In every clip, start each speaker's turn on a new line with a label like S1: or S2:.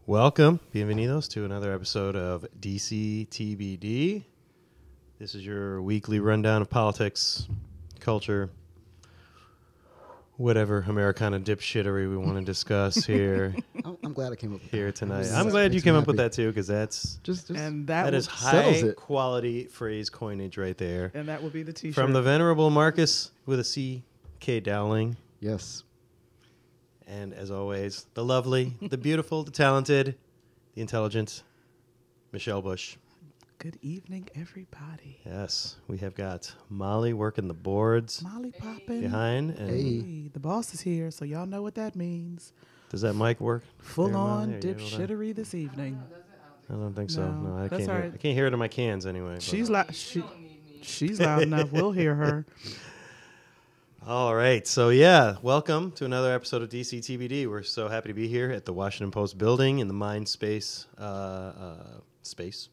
S1: Welcome, bienvenidos, to another episode of DC TBD. This is your weekly rundown of politics, culture, whatever Americana dipshittery we want to discuss here.
S2: I'm glad I came up with
S1: here
S2: that.
S1: tonight. I'm glad you came up with that too, because that's that is high quality phrase coinage right there.
S3: And that will be the T-shirt
S1: from the venerable Marcus with a C, K Dowling.
S2: Yes.
S1: And as always, the lovely, the beautiful, the talented, the intelligent Michelle Busch.
S3: Good evening, everybody.
S1: Yes, we have got Molly working the boards.
S3: Molly popping
S1: behind. And
S3: hey, the boss is here, so y'all know what that means.
S1: Does that mic work?
S3: Full on dipshittery this evening.
S1: I don't think so. No, I can't.
S3: Right.
S1: I can't hear it in my cans anyway.
S3: She's loud. She's loud enough. We'll hear her.
S1: All right. So, yeah, welcome to another episode of DC TBD. We're so happy to be here at the Washington Post building in the Mind Space space.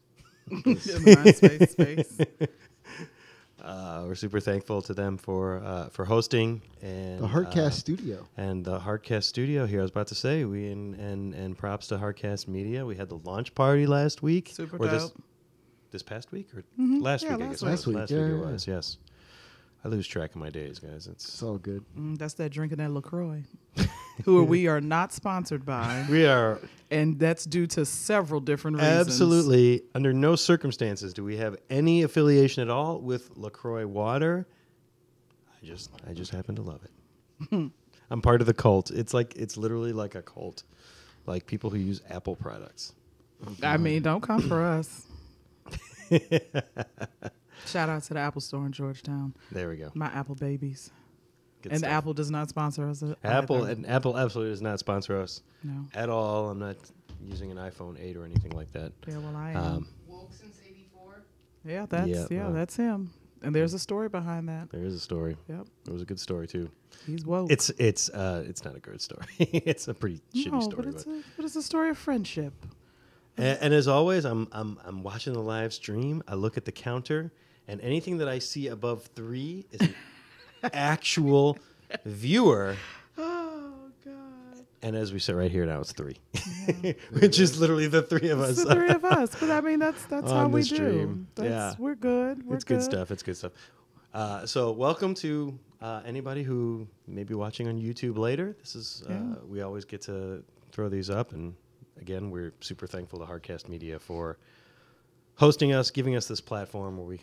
S3: In the Mind Space.
S1: We're super thankful to them for hosting and
S2: the Hardcast studio.
S1: And the Hardcast studio here. I was about to say, and props to Hardcast Media. We had the launch party last week.
S3: Super dope.
S1: This past week or
S3: last
S1: week?
S3: Last
S1: I guess
S3: week.
S1: last week it was. Yes. I lose track of my days, guys.
S2: It's all good.
S3: That's that drinking that LaCroix, who we are not sponsored by.
S1: We are.
S3: And that's due to several different reasons.
S1: Absolutely. Under no circumstances do we have any affiliation at all with LaCroix water. I just happen to love it. I'm part of the cult. It's literally like a cult. Like people who use Apple products.
S3: I mean, don't come for us. Shout out to the Apple store in Georgetown.
S1: There we go.
S3: My Apple babies.
S1: Good
S3: and
S1: stuff.
S3: Apple does not sponsor us.
S1: Apple absolutely does not sponsor us.
S3: No.
S1: At all. I'm not using an iPhone 8 or anything like that.
S3: Yeah, well, I am.
S4: Woke since '84.
S3: Yeah, that's him. And there's a story behind that.
S1: There is a story.
S3: Yep.
S1: It was a good story too.
S3: He's woke.
S1: It's not a good story. It's a pretty shitty story.
S3: But it's a story of friendship.
S1: And as always, I'm watching the live stream. I look at the counter, and anything that I see above 3 is an actual viewer.
S3: Oh God!
S1: And as we sit right here now, it's 3,
S3: Yeah.
S1: which is literally the 3 of us.
S3: It's the 3 of us, but I mean that's how we
S1: stream.
S3: do.
S1: Yeah,
S3: we're good.
S1: It's good stuff. It's good stuff. So welcome to anybody who may be watching on YouTube later. This is we always get to throw these up, and again, we're super thankful to Hardcast Media for hosting us, giving us this platform where we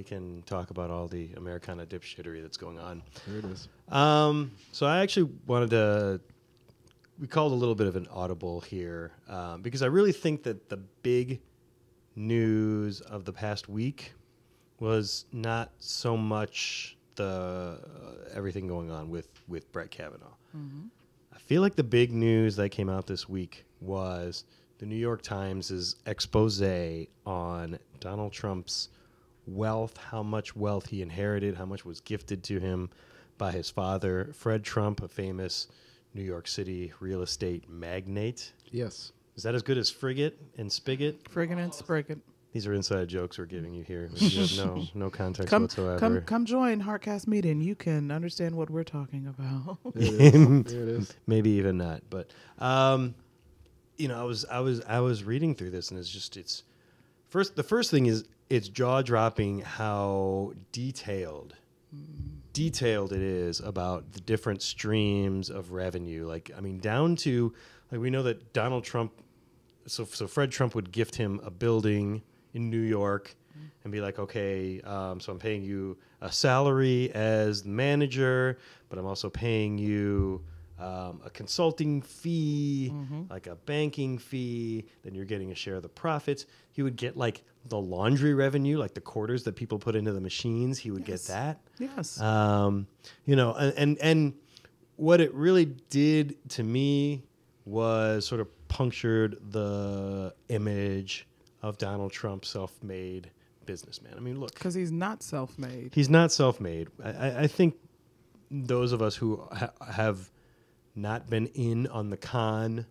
S1: can talk about all the Americana dipshittery that's going on.
S2: There it is.
S1: So I actually we called a little bit of an audible here because I really think that the big news of the past week was not so much the everything going on with Brett Kavanaugh.
S3: Mm-hmm.
S1: I feel like the big news that came out this week was the New York Times' expose on Donald Trump's wealth, how much wealth he inherited, how much was gifted to him by his father, Fred Trump, a famous New York City real estate magnate.
S2: Yes.
S1: Is that as good as frigate and spigot?
S3: Friggin' and spriggin'.
S1: These are inside jokes we're giving you here. You have no context whatsoever.
S3: Come join Hardcast Media, and you can understand what we're talking about.
S2: There it is.
S1: Maybe even not, but I was reading through this, and the first thing is it's jaw-dropping how detailed it is about the different streams of revenue. Like, I mean, down to like we know that Donald Trump, so Fred Trump would gift him a building in New York and be like, okay, so I'm paying you a salary as the manager, but I'm also paying you a consulting fee, like a banking fee, then you're getting a share of the profits. He would get like the laundry revenue, like the quarters that people put into the machines. He would get that.
S3: Yes.
S1: And what it really did to me was sort of punctured the image of Donald Trump, self-made businessman. I mean, look.
S3: Because he's not self-made.
S1: He's not self-made. I think those of us who have not been in on the con,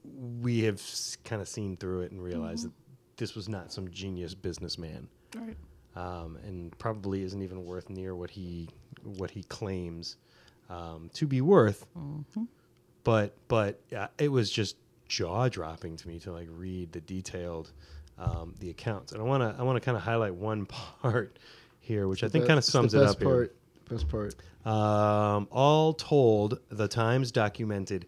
S1: we have kind of seen through it and realized that this was not some genius businessman.
S3: Right.
S1: And probably isn't even worth near what he claims to be worth. it was just jaw dropping to me to like read the detailed the accounts. And I want to kind of highlight one part here, which I think kind of sums it up here.
S2: Best part.
S1: All told, the Times documented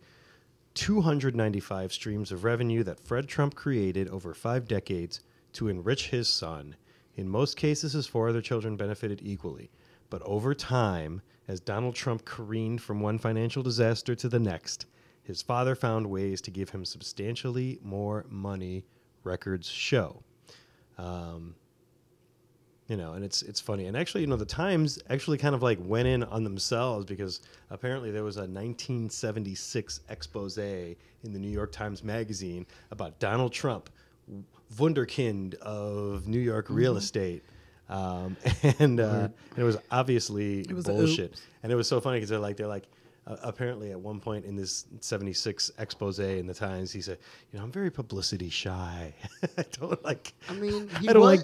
S1: 295 streams of revenue that Fred Trump created over 5 decades to enrich his son. In most cases, his 4 other children benefited equally. But over time, as Donald Trump careened from one financial disaster to the next, his father found ways to give him substantially more money, records show. And it's funny. And actually, the Times actually kind of like went in on themselves because apparently there was a 1976 expose in the New York Times Magazine about Donald Trump, wunderkind of New York real estate. And it was obviously bullshit. And it was so funny because they're like, apparently at one point in this 76 expose in the Times, he said, I'm very publicity shy. I don't like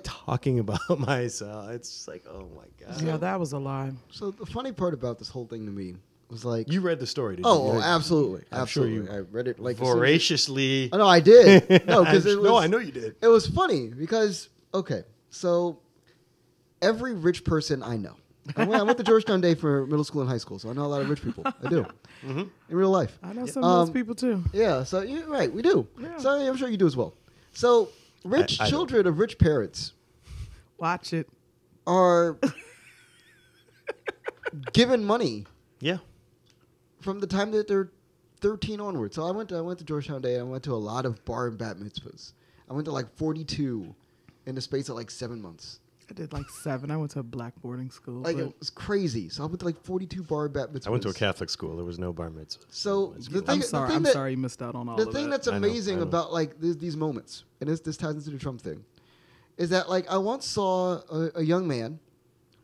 S1: talking about myself. It's just like, oh my God.
S3: Yeah, that was a lie.
S2: So the funny part about this whole thing to me was like,
S1: you read the story, didn't you?
S2: Oh, absolutely.
S1: I'm
S2: absolutely.
S1: sure you
S2: I read it like
S1: voraciously.
S2: Oh, no, I did. No, because
S1: I know you did.
S2: It was funny because, okay, so every rich person I know, I went to Georgetown Day for middle school and high school, so I know a lot of rich people. I do. In real life.
S3: I know some of those people too.
S2: Yeah, so you're right, we do.
S3: Yeah.
S2: So I'm sure you do as well. So rich children of rich parents
S3: watch it
S2: are given money.
S1: Yeah.
S2: From the time that they're 13 onward. So I went to Georgetown Day and I went to a lot of bar and bat mitzvahs. I went to like 42 in the space of like 7 months.
S3: I did like 7. I went to a black boarding school.
S2: Like it was crazy. So I went to like 42 bar and bat mitzvahs.
S1: I went to a Catholic school. There was no bar mitzvah.
S2: So
S3: I'm sorry you missed out on all of that.
S2: The thing that's amazing about like these moments, and this ties into the Trump thing, is that like I once saw a young man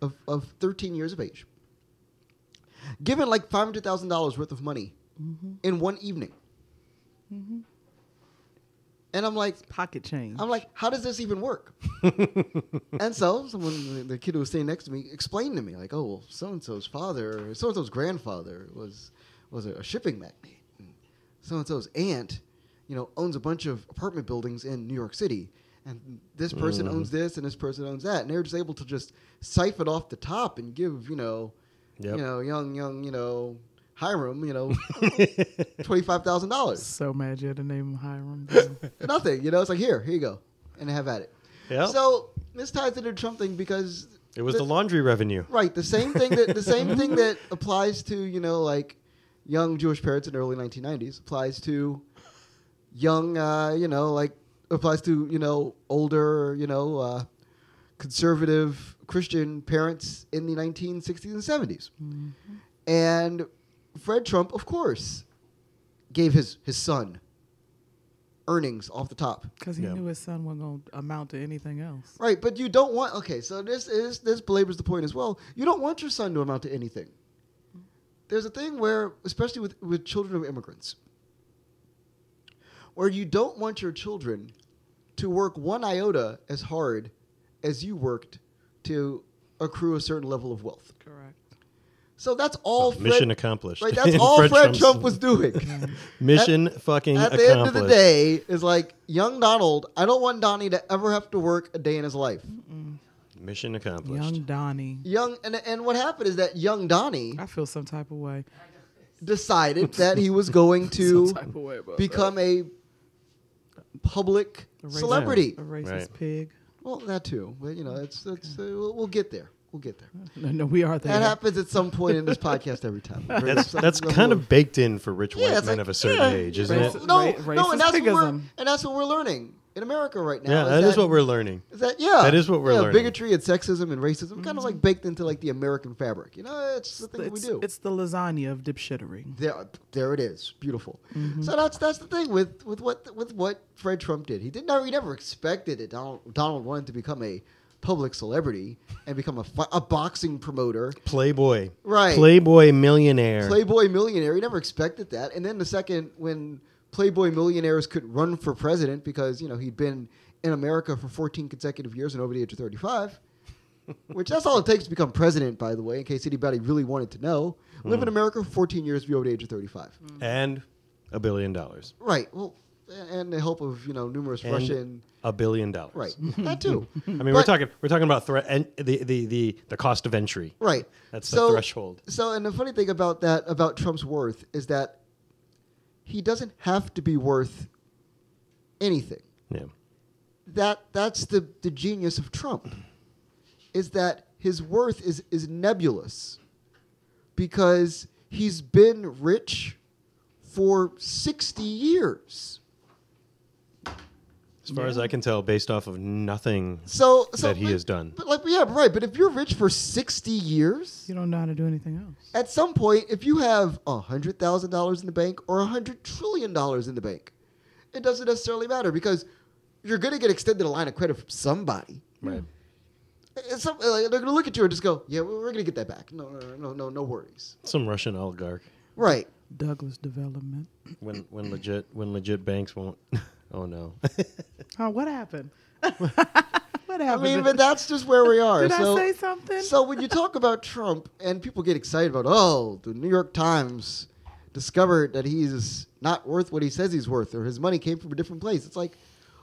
S2: of 13 years of age given like $500,000 worth of money in one evening. Mm-hmm. And I'm like,
S3: pocket change.
S2: I'm like, how does this even work? And so the kid who was sitting next to me explained to me, like, oh, well, so-and-so's father, so-and-so's grandfather was a shipping magnate. And so-and-so's aunt, owns a bunch of apartment buildings in New York City. And this person owns this and this person owns that. And they were just able to just siphon off the top and give, young, Hiram, $25,000.
S3: So mad you had to name him Hiram.
S2: Nothing, it's like, here you go. And have at it.
S1: Yep.
S2: So this ties into the Trump thing because
S1: it was the laundry revenue.
S2: Right. The same thing that applies to, like young Jewish parents in the early 1990s applies to young, applies to, older, conservative Christian parents in the 1960s and 70s. Mm-hmm. And Fred Trump, of course, gave his son earnings off the top.
S3: Because he knew his son wasn't going to amount to anything else.
S2: Right, but you don't want... Okay, so this belabors the point as well. You don't want your son to amount to anything. There's a thing where, especially with children of immigrants, where you don't want your children to work one iota as hard as you worked to accrue a certain level of wealth.
S3: Correct.
S2: So that's all
S1: mission accomplished.
S2: Right, that's all Fred Trump was doing.
S1: Mission fucking accomplished.
S2: At the end of the day, is like, young Donald, I don't want Donnie to ever have to work a day in his life.
S3: Mm-mm.
S1: Mission accomplished.
S3: Young Donnie.
S2: And what happened is that young Donnie...
S3: I feel some type of way.
S2: ...decided that he was going to become a public celebrity.
S3: A racist pig.
S2: Well, that too. But, we'll get there. We'll get there.
S3: No, we are there.
S2: That happens at some point in this podcast every time.
S1: That's kind of baked in for rich white men of a certain age, isn't it?
S2: No, and that's what we're learning in America right now.
S1: Yeah, that is what we're learning.
S2: That is what we're learning. Bigotry and sexism and racism kind of like baked into like the American fabric. It's the thing that we do.
S3: It's the lasagna of dipshittery.
S2: There it is. Beautiful. Mm-hmm. So that's the thing with what Fred Trump did. He never expected it. Donald wanted to become a public celebrity and become a boxing promoter.
S1: Playboy.
S2: Right.
S1: Playboy millionaire.
S2: He never expected that. And then the second when Playboy millionaires could run for president because, he'd been in America for 14 consecutive years and over the age of 35, which that's all it takes to become president, by the way, in case anybody really wanted to know. Live in America for 14 years, be over the age of 35.
S1: And $1 billion.
S2: Right. Well, and the help of numerous
S1: And
S2: Russian.
S1: $1 billion.
S2: Right. That too.
S1: I mean, we're talking about the cost of entry.
S2: Right.
S1: That's the threshold.
S2: So, and the funny thing about that, about Trump's worth, is that he doesn't have to be worth anything.
S1: Yeah.
S2: That's the genius of Trump, is that his worth is nebulous, because he's been rich for 60 years.
S1: As far as I can tell, based off of nothing that he has done.
S2: But right. But if you're rich for 60 years,
S3: You don't know how to do anything else.
S2: at some point, if you have $100,000 in the bank or $100 trillion in the bank, it doesn't necessarily matter, because you're going to get extended a line of credit from somebody.
S1: Right.
S2: They're going to look at you and just go, "Yeah, we're going to get that back. No worries."
S1: Some Russian oligarch.
S2: Right.
S3: Douglas development.
S1: When legit banks won't. Oh no.
S3: Oh, what happened? What
S2: I
S3: happened?
S2: mean, but that's just where we are.
S3: Did I say something?
S2: So when you talk about Trump and people get excited about, the New York Times discovered that he's not worth what he says he's worth, or his money came from a different place. It's like,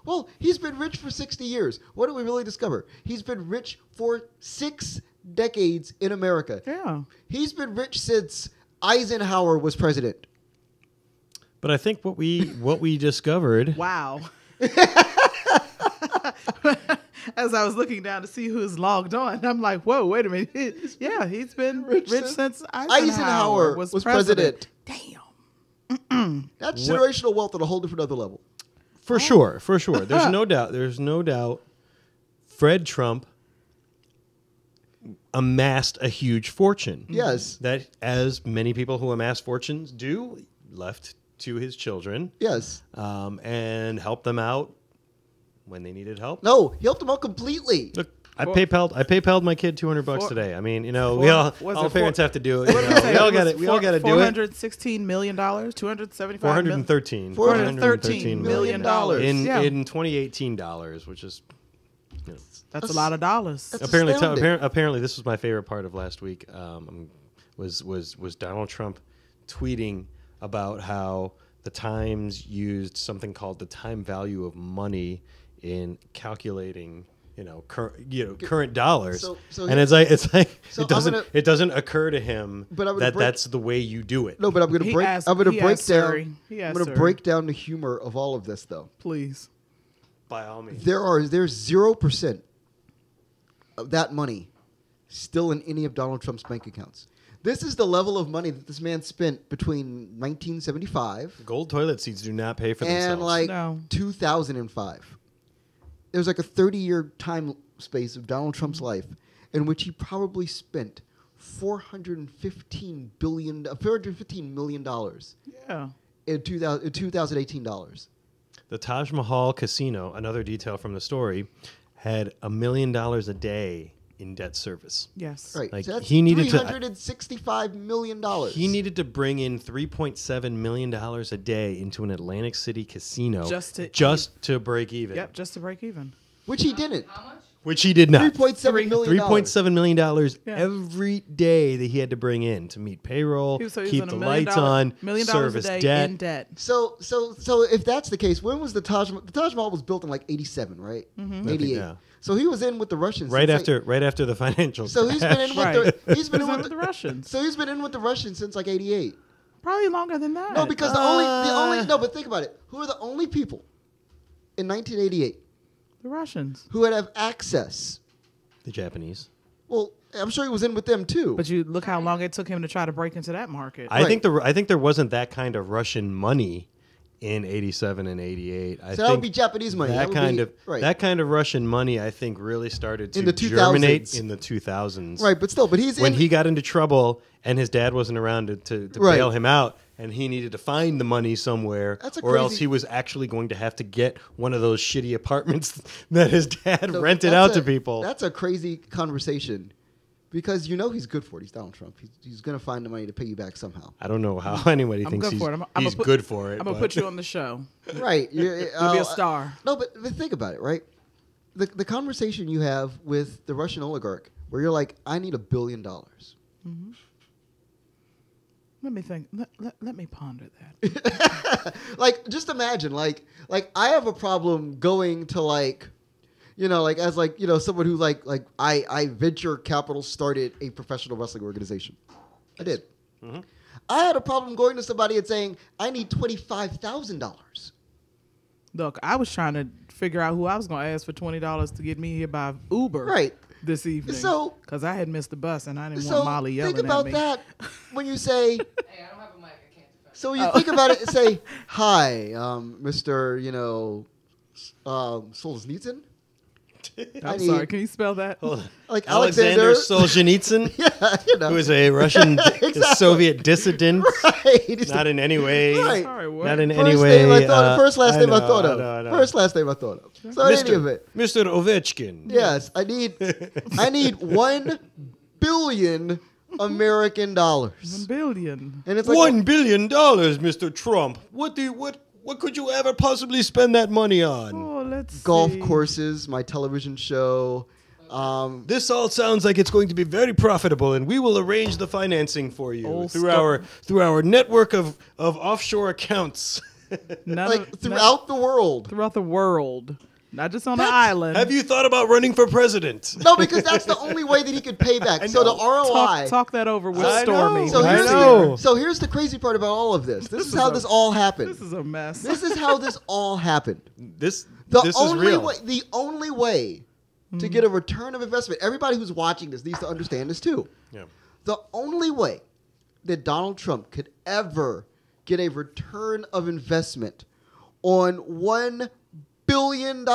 S2: well, he's been rich for 60 years. What do we really discover? He's been rich for 6 decades in America.
S3: Yeah.
S2: He's been rich since Eisenhower was president.
S1: But I think what we discovered.
S3: Wow. As I was looking down to see who's logged on, I'm like, whoa, wait a minute. Yeah, he's been rich since Eisenhower was president. Damn.
S2: That's generational wealth at a whole different other level.
S1: For sure. There's no doubt. Fred Trump amassed a huge fortune.
S2: Yes.
S1: That, as many people who amass fortunes do, left to his children.
S2: Yes.
S1: And helped them out when they needed help.
S2: No, he helped them out completely.
S1: Look, I PayPal'd my kid $200 today. I mean, all parents have to do it. We all got to do it.
S3: $416 million, $275
S1: $413.
S3: $413 million.
S1: In 2018 dollars, which is
S3: that's a lot of dollars.
S1: Apparently, this was my favorite part of last week. Was Donald Trump tweeting about how the Times used something called the time value of money in calculating, current dollars. It doesn't occur to him that's the way you do it.
S2: No, but I'm going to break down the humor of all of this, though.
S3: Please.
S1: By all means.
S2: There's 0% of that money still in any of Donald Trump's bank accounts. This is the level of money that this man spent between 1975
S1: gold toilet seats do not pay for themselves.
S2: And 2005. There's like a 30-year time space of Donald Trump's life in which he probably spent $415 million.
S3: Yeah.
S2: In 2018 dollars.
S1: The Taj Mahal Casino, another detail from the story, had $1 million a day in debt service.
S3: Yes.
S2: Right.
S1: Like,
S2: so that's
S1: he needed
S2: $365 million.
S1: He needed to bring in $3.7 million a day into an Atlantic City casino just to break even.
S3: Yep, just to break even.
S2: Which he didn't.
S4: How much?
S1: Which he did not.
S2: $3.7 million.
S1: $3.7 million every day that he had to bring in to meet payroll, keep the lights on, service debt.
S3: In debt.
S2: So if that's the case, when was the Taj Mahal was built in like 87, right? 88.
S1: Yeah.
S2: So he was in with the Russians
S1: right after the financial
S2: So he's been in with
S3: the Russians.
S2: So he's been in with the Russians since like 88.
S3: Probably longer than that.
S2: No, because but think about it. Who are the only people in 1988
S3: the Russians
S2: who would have access?
S1: The Japanese.
S2: Well, I'm sure he was in with them too.
S3: But you look how long it took him to try to break into that market.
S1: I think there wasn't that kind of Russian money in 87 and 88.
S2: So that would be Japanese money.
S1: That kind of Russian money, I think, really started to germinate in the 2000s.
S2: Right, but
S1: he got into trouble and his dad wasn't around to bail him out, and he needed to find the money somewhere, or else he was actually going to have to get one of those shitty apartments that his dad rented out to people.
S2: That's a crazy conversation. Because he's good for it. He's Donald Trump. He's going to find the money to pay you back somehow.
S1: I don't know how anybody thinks he's good for it.
S3: I'm going to put you on the show.
S2: Right.
S3: You'll be a star.
S2: No, but think about it, right? The conversation you have with the Russian oligarch where you're like, I need $1 billion.
S3: Mm-hmm. Let me think. Let me ponder that.
S2: Like, just imagine, like I have a problem going to like, you know, like as like, you know, someone who like I venture capital started a professional wrestling organization. I did. Mm-hmm. I had a problem going to somebody and saying, I need $25,000.
S3: Look, I was trying to figure out who I was going to ask for $20 to get me here by Uber this evening. So, because I had missed the bus and I didn't want Molly yelling at me.
S2: Think about that when you say, hey, I don't have a mic, I can't defend. So you think about it and say, hi, Mr. You know, Solzhenitsyn.
S3: I'm sorry, can you spell that?
S1: Like Alexander Solzhenitsyn, you know, who is a Russian Soviet dissident. Right. Not in any way. Right. Sorry, what? Not in any way.
S2: First last name I thought of. First last name I thought of. So in any event,
S1: Mr. Ovechkin.
S2: Yes, I need $1 billion American dollars.
S3: $1 billion.
S2: And it's like
S1: $1 billion, Mr. Trump. What could you ever possibly spend that money on?
S3: Oh, let's
S2: golf
S3: see.
S2: Courses, my television show.
S1: This all sounds like it's going to be very profitable, and we will arrange the financing for you through our network of offshore accounts.
S2: Throughout the world.
S3: Throughout the world. Not just on the island.
S1: Have you thought about running for president?
S2: No, because that's the only way that he could pay back. So the ROI.
S3: Talk that over with Stormy.
S2: So here's the crazy part about all of this. This is how this all happened.
S3: This is a mess.
S2: This is how this all happened.
S1: This is real.
S2: The only way to get a return of investment, everybody who's watching this needs to understand this too. Yeah. The only way that Donald Trump could ever get a return of investment on $1 billion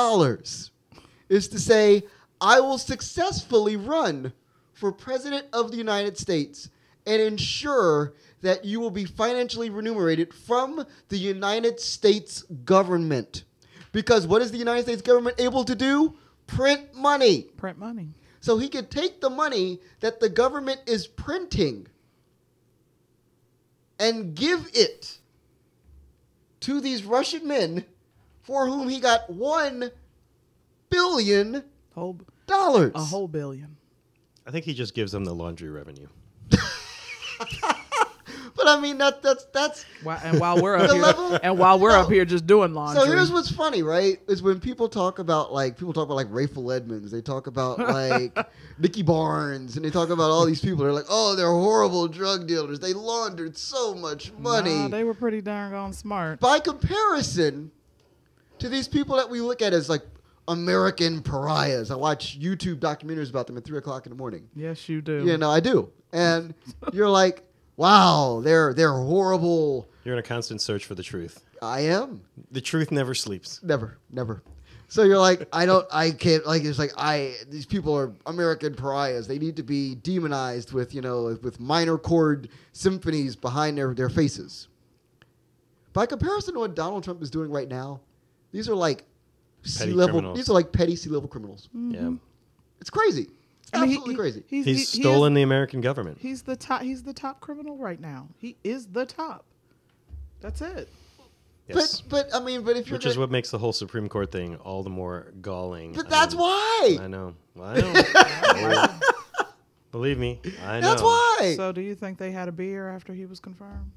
S2: is to say, I will successfully run for president of the United States and ensure that you will be financially remunerated from the United States government. Because what is the United States government able to do? Print money.
S3: Print money.
S2: So he could take the money that the government is printing and give it to these Russian men for whom he got $1 billion.
S3: A whole billion.
S1: I think he just gives them the laundry revenue.
S2: But I mean that's
S3: and while we're up here just doing laundry.
S2: So here's what's funny, right? Is when people talk about Rayful Edmonds, they talk about like Nicky Barnes, and they talk about all these people. They're like, oh, they're horrible drug dealers. They laundered so much money.
S3: Nah, they were pretty darn gone smart.
S2: By comparison to these people that we look at as like American pariahs. I watch YouTube documentaries about them at 3 o'clock in the morning.
S3: Yes, you do.
S2: You know, I do. And you're like, wow, they're horrible.
S1: You're in a constant search for the truth.
S2: I am.
S1: The truth never sleeps.
S2: Never. So you're like, these people are American pariahs. They need to be demonized with minor chord symphonies behind their faces. By comparison to what Donald Trump is doing right now, these are like C-level. These are like petty C-level criminals.
S3: Mm-hmm.
S1: Yeah,
S2: it's crazy. It's absolutely crazy.
S1: He's stolen the American government.
S3: He's the top. He's the top criminal right now. He is the top. That's it.
S1: Yes.
S2: But if you're
S1: is what makes the whole Supreme Court thing all the more galling.
S2: But that's why.
S1: I know. Well, I know. Believe me, I know.
S2: That's why.
S3: So, do you think they had a beer after he was confirmed?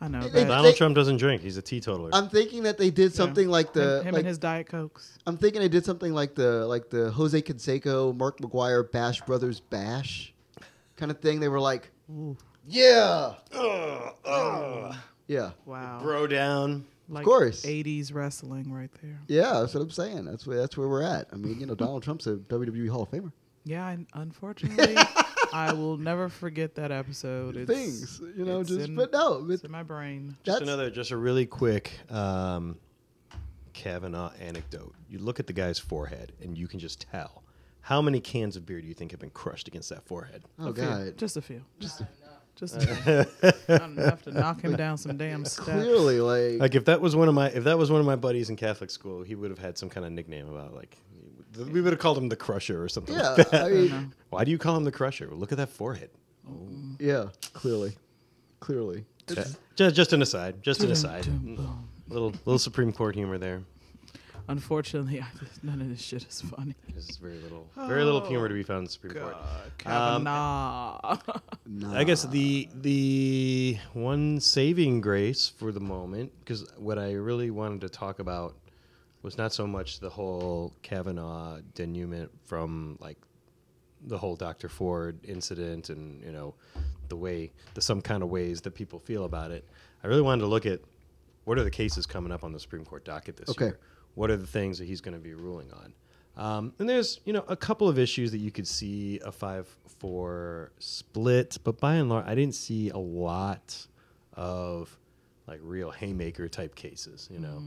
S3: I know.
S1: Donald Trump doesn't drink. He's a teetotaler.
S2: I'm thinking that they did something like
S3: him and his Diet Cokes.
S2: I'm thinking they did something like the Jose Canseco, Mark McGuire, Bash Brothers Bash kind of thing. They were like, yeah. Yeah.
S3: Wow.
S1: Bro down.
S3: Like
S2: of course.
S3: 80s wrestling right there.
S2: Yeah, that's what I'm saying. That's where we're at. I mean, Donald Trump's a WWE Hall of Famer.
S3: Yeah, unfortunately, I will never forget that episode.
S2: It's in
S3: my brain.
S1: Just a really quick Kavanaugh anecdote. You look at the guy's forehead, and you can just tell. How many cans of beer do you think have been crushed against that forehead?
S2: Oh, God.
S3: Just a few. Just not enough to knock him down some damn steps.
S2: Clearly,
S1: like if that was one of my buddies in Catholic school, he would have had some kind of nickname about we would have called him the Crusher or something.
S2: Yeah,
S1: like that. I mean, why do you call him the Crusher? Well, look at that forehead.
S2: Oh. Yeah, clearly.
S1: Just an aside. Just an aside. Little Supreme Court humor there.
S3: Unfortunately, none of this shit is funny.
S1: There's very little humor to be found in the Supreme Court.
S3: Kavanaugh.
S1: I guess the one saving grace for the moment, because what I really wanted to talk about was not so much the whole Kavanaugh denouement from like the whole Dr. Ford incident and, you know, some kind of ways that people feel about it. I really wanted to look at what are the cases coming up on the Supreme Court docket this year. What are the things that he's going to be ruling on? And there's, you know, a couple of issues that you could see a 5-4 split, but by and large, I didn't see a lot of like real haymaker type cases, you know.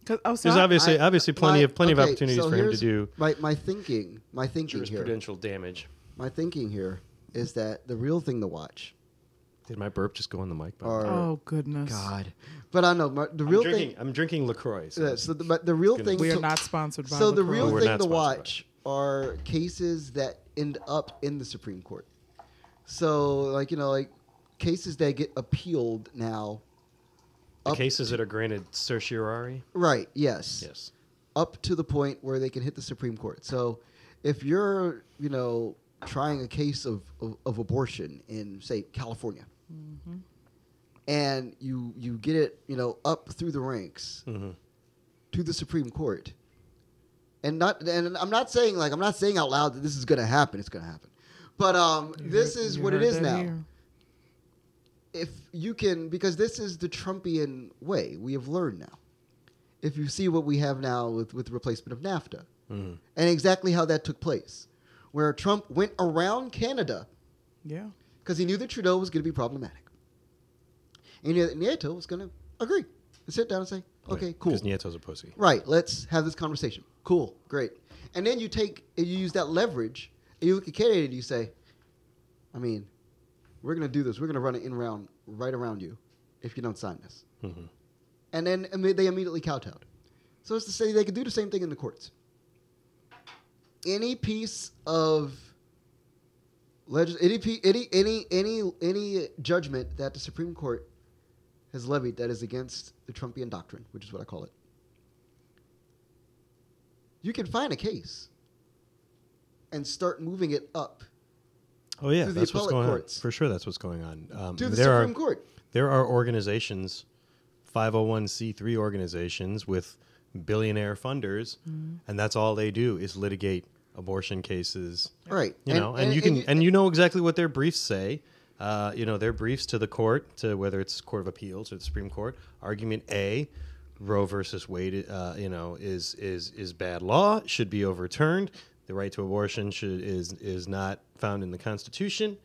S1: There's obviously plenty of opportunities for him to do
S2: my thinking
S1: jurisprudential damage.
S2: My thinking here is that the real thing to watch.
S1: Did my burp just go on the mic?
S3: Oh goodness,
S2: God! But I know the real thing.
S1: I'm drinking LaCroix.
S2: So the real thing.
S3: We are not sponsored by.
S2: So
S3: LaCroix.
S2: The real thing to watch are cases that end up in the Supreme Court. So like cases that get appealed now.
S1: Cases that are granted certiorari?
S2: Right, yes.
S1: Yes.
S2: Up to the point where they can hit the Supreme Court. So if you're, trying a case of abortion in, say, California, and you get it, up through the ranks to the Supreme Court, and I'm not saying out loud that this is going to happen. It's going to happen. But this is what it is now. Here. If you can, because this is the Trumpian way, we have learned now. If you see what we have now with the replacement of NAFTA, and exactly how that took place, where Trump went around Canada, because he knew that Trudeau was going to be problematic, and he knew that Nieto was going to agree and sit down and say, "Okay, cool."
S1: Because Nieto's a pussy.
S2: Right. Let's have this conversation. Cool, great. And then you use that leverage, and you look at Canada and you say, "I mean, we're going to do this. We're going to run it right around you if you don't sign this." And then they immediately kowtowed. So it's to say they could do the same thing in the courts. Any piece of any judgment that the Supreme Court has levied that is against the Trumpian doctrine, which is what I call it, you can find a case and start moving it up.
S1: Oh yeah, that's what's going on. For sure, that's what's going on.
S2: To the Supreme Court.
S1: There are organizations, 501c3 organizations with billionaire funders, and that's all they do is litigate abortion cases.
S2: Right.
S1: And you know exactly what their briefs say. Their briefs to the court, to whether it's Court of Appeals or the Supreme Court. Argument A, Roe versus Wade, is bad law, should be overturned. The right to abortion is not found in the Constitution.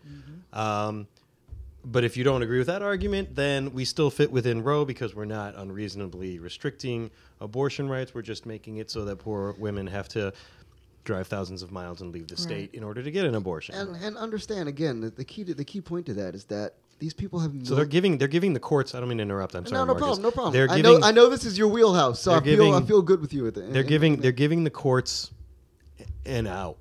S1: But if you don't agree with that argument, then we still fit within Roe because we're not unreasonably restricting abortion rights. We're just making it so that poor women have to drive thousands of miles and leave the state in order to get an abortion.
S2: And understand again that the key point to that is that these people have
S1: so they're giving the courts. I don't mean to interrupt. I'm sorry,
S2: no
S1: Marcus.
S2: No problem. I know this is your wheelhouse, so I feel good with you with it.
S1: They're giving the courts an out,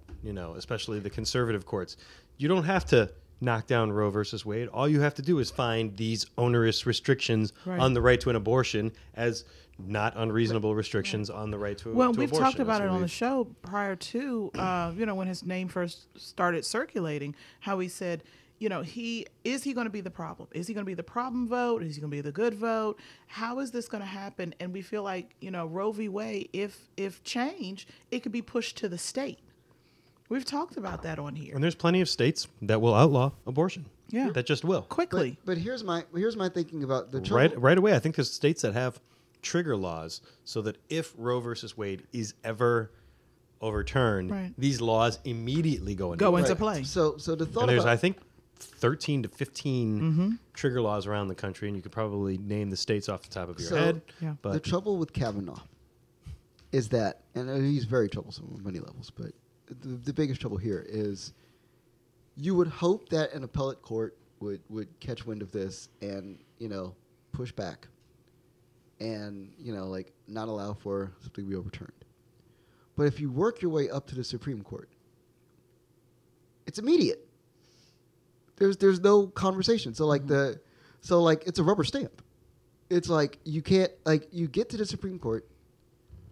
S1: especially the conservative courts. You don't have to knock down Roe versus Wade. All you have to do is find these onerous restrictions on the right to an abortion as not unreasonable restrictions on the right to abortion.
S3: Well, we've talked about it on the show prior to, when his name first started circulating, how he said, is he going to be the problem? Is he going to be the problem vote? Is he going to be the good vote? How is this going to happen? And we feel like, Roe v. Wade, if changed, it could be pushed to the state. We've talked about that on here.
S1: And there's plenty of states that will outlaw abortion.
S3: Yeah.
S1: That just will.
S3: Quickly.
S2: But here's my thinking about the trouble.
S1: Right away, I think there's states that have trigger laws so that if Roe versus Wade is ever overturned, these laws immediately go into
S2: play. So the thought
S1: and there's, I think, 13 to 15 trigger laws around the country, and you could probably name the states off the top of your head.
S3: Yeah.
S2: But the trouble with Kavanaugh is that, and he's very troublesome on many levels, but the biggest trouble here is you would hope that an appellate court would catch wind of this and, push back and, not allow for something to be overturned. But if you work your way up to the Supreme Court, it's immediate. There's no conversation. So it's a rubber stamp. it's like you can't, like, you get to the Supreme Court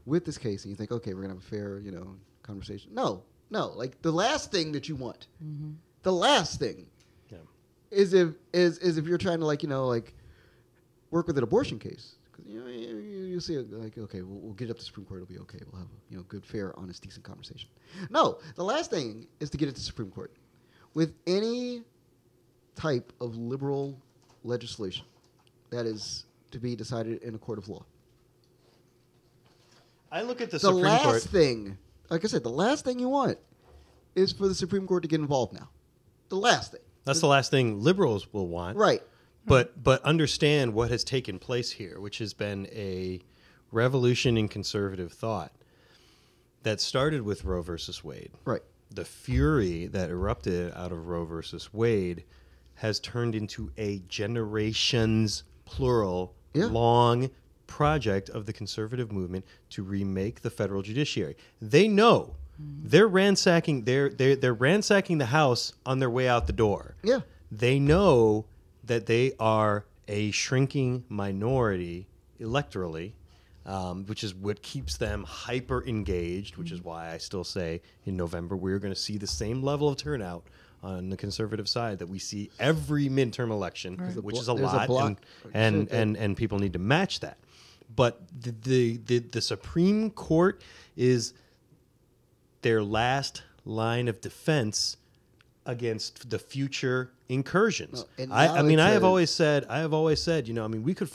S2: with this case and you think, okay, we're gonna have a fair, conversation. No, like the last thing that you want, the last thing, is if you're trying to like work with an abortion case. You see it like, okay, we'll get it up to the Supreme Court. It'll be okay. We'll have a good, fair, honest, decent conversation. No, the last thing is to get it to the Supreme Court with any type of liberal legislation that is to be decided in a court of law.
S1: I look at the
S2: Supreme
S1: Supreme Court.
S2: The last thing, like I said, the last thing you want is for the Supreme Court to get involved now. The last thing.
S1: That's the last thing liberals will want.
S2: Right.
S1: But understand what has taken place here, which has been a revolution in conservative thought that started with Roe versus Wade.
S2: Right.
S1: The fury that erupted out of Roe versus Wade has turned into a generations, plural, long project of the conservative movement to remake the federal judiciary. They know they're ransacking they're ransacking the House on their way out the door.
S2: Yeah.
S1: They know that they are a shrinking minority electorally, which is what keeps them hyper engaged, which is why I still say in November we're going to see the same level of turnout on the conservative side that we see every midterm election, which is a lot, and people need to match that. But the Supreme Court is their last line of defense against the future incursions. I have always said, we could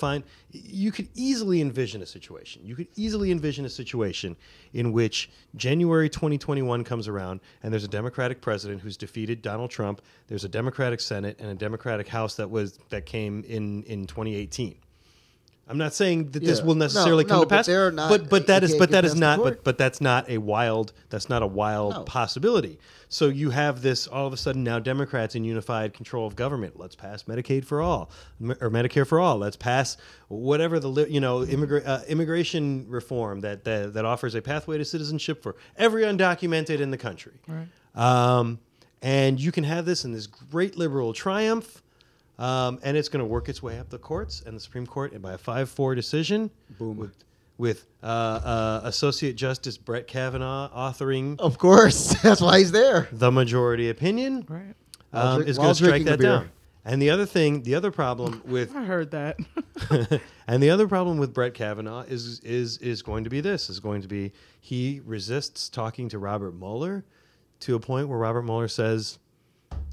S1: you could easily envision a situation. You could easily envision a situation in which January 2021 comes around and there's a Democratic president who's defeated Donald Trump. There's a Democratic Senate and a Democratic House that came in 2018. I'm not saying that this will necessarily come to pass, but that's not a wild possibility. So you have this all of a sudden now Democrats in unified control of government. Let's pass Medicaid for all or Medicare for all. Let's pass whatever immigration reform that offers a pathway to citizenship for every undocumented in the country. Right. And you can have this in this great liberal triumph. And it's going to work its way up the courts and the Supreme Court, and by a 5-4 decision,
S2: boom,
S1: with Associate Justice Brett Kavanaugh authoring,
S2: of course, that's why he's there,
S1: the majority opinion,
S3: right?
S1: Is going to strike that down. And the other problem with
S3: I heard that,
S1: and the other problem with Brett Kavanaugh is going to be this: he resists talking to Robert Mueller to a point where Robert Mueller says,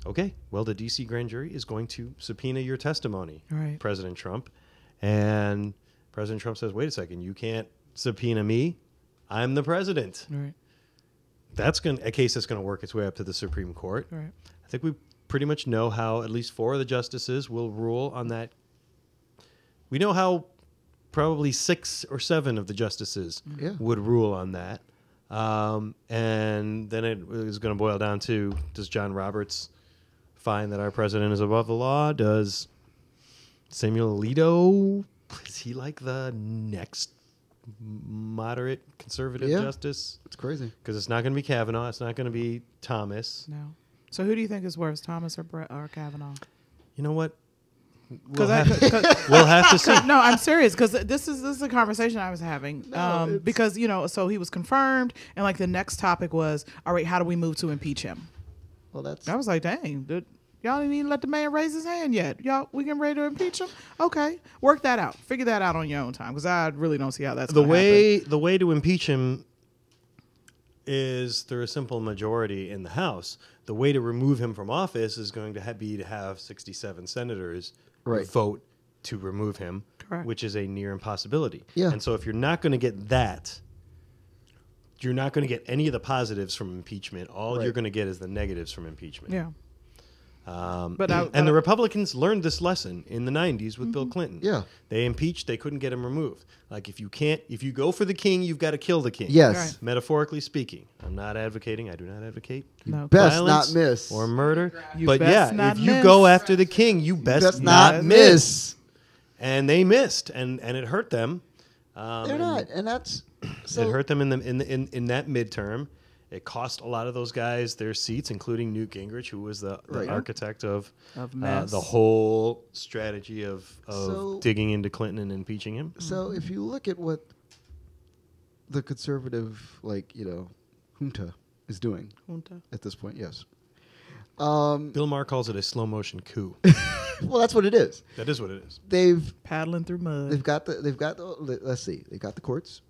S1: okay, well, the D.C. grand jury is going to subpoena your testimony,
S3: right,
S1: President Trump. And President Trump says, wait a second, you can't subpoena me. I'm the president.
S3: Right.
S1: That's a case that's going to work its way up to the Supreme Court.
S3: Right.
S1: I think we pretty much know how at least 4 of the justices will rule on that. We know how probably 6 or 7 of the justices would rule on that. And then it is going to boil down to, does John Roberts find that our president is above the law? Does Samuel Alito, is he like the next moderate conservative justice?
S2: It's crazy.
S1: Because it's not going to be Kavanaugh. It's not going to be Thomas.
S3: No. So who do you think is worse, Thomas or Kavanaugh?
S1: You know what? We'll have to see.
S3: No, I'm serious, because this is a conversation I was having. Because, so he was confirmed, and like the next topic was, all right, how do we move to impeach him?
S2: Well,
S3: I was like, dang, dude, y'all didn't even let the man raise his hand yet. We can ready to impeach him? Okay, work that out. Figure that out on your own time, because I really don't see how that's going to happen.
S1: The way to impeach him is through a simple majority in the House. The way to remove him from office is going to be to have 67 senators vote to remove him,
S3: correct,
S1: which is a near impossibility.
S2: Yeah.
S1: And so if you're not going to get that, you're not going to get any of the positives from impeachment. All you're going to get is the negatives from impeachment.
S3: Yeah.
S1: And the Republicans learned this lesson in the 90s with Bill Clinton.
S2: Yeah.
S1: They impeached, they couldn't get him removed. Like if you go for the king, you've got to kill the king.
S2: Yes.
S3: Right.
S2: Metaphorically
S1: speaking. I do not advocate
S3: No.
S2: Best
S1: violence
S2: not miss.
S1: or murder.
S3: You
S1: But
S3: best
S1: yeah,
S3: not
S1: if you
S3: miss.
S1: go after the king, you best not miss. And they missed, and it hurt them.
S2: They're not, and that's so.
S1: It hurt them in that midterm. It cost a lot of those guys their seats, including Newt Gingrich, who was the architect of the whole strategy of digging into Clinton and impeaching him.
S2: So if you look at what the conservative, junta is doing at this point, yes.
S1: Bill Maher calls it a slow motion coup.
S2: Well, that's what it is.
S1: That is what it is.
S2: They've
S3: paddling through mud.
S2: They've got the let's see. They got the courts.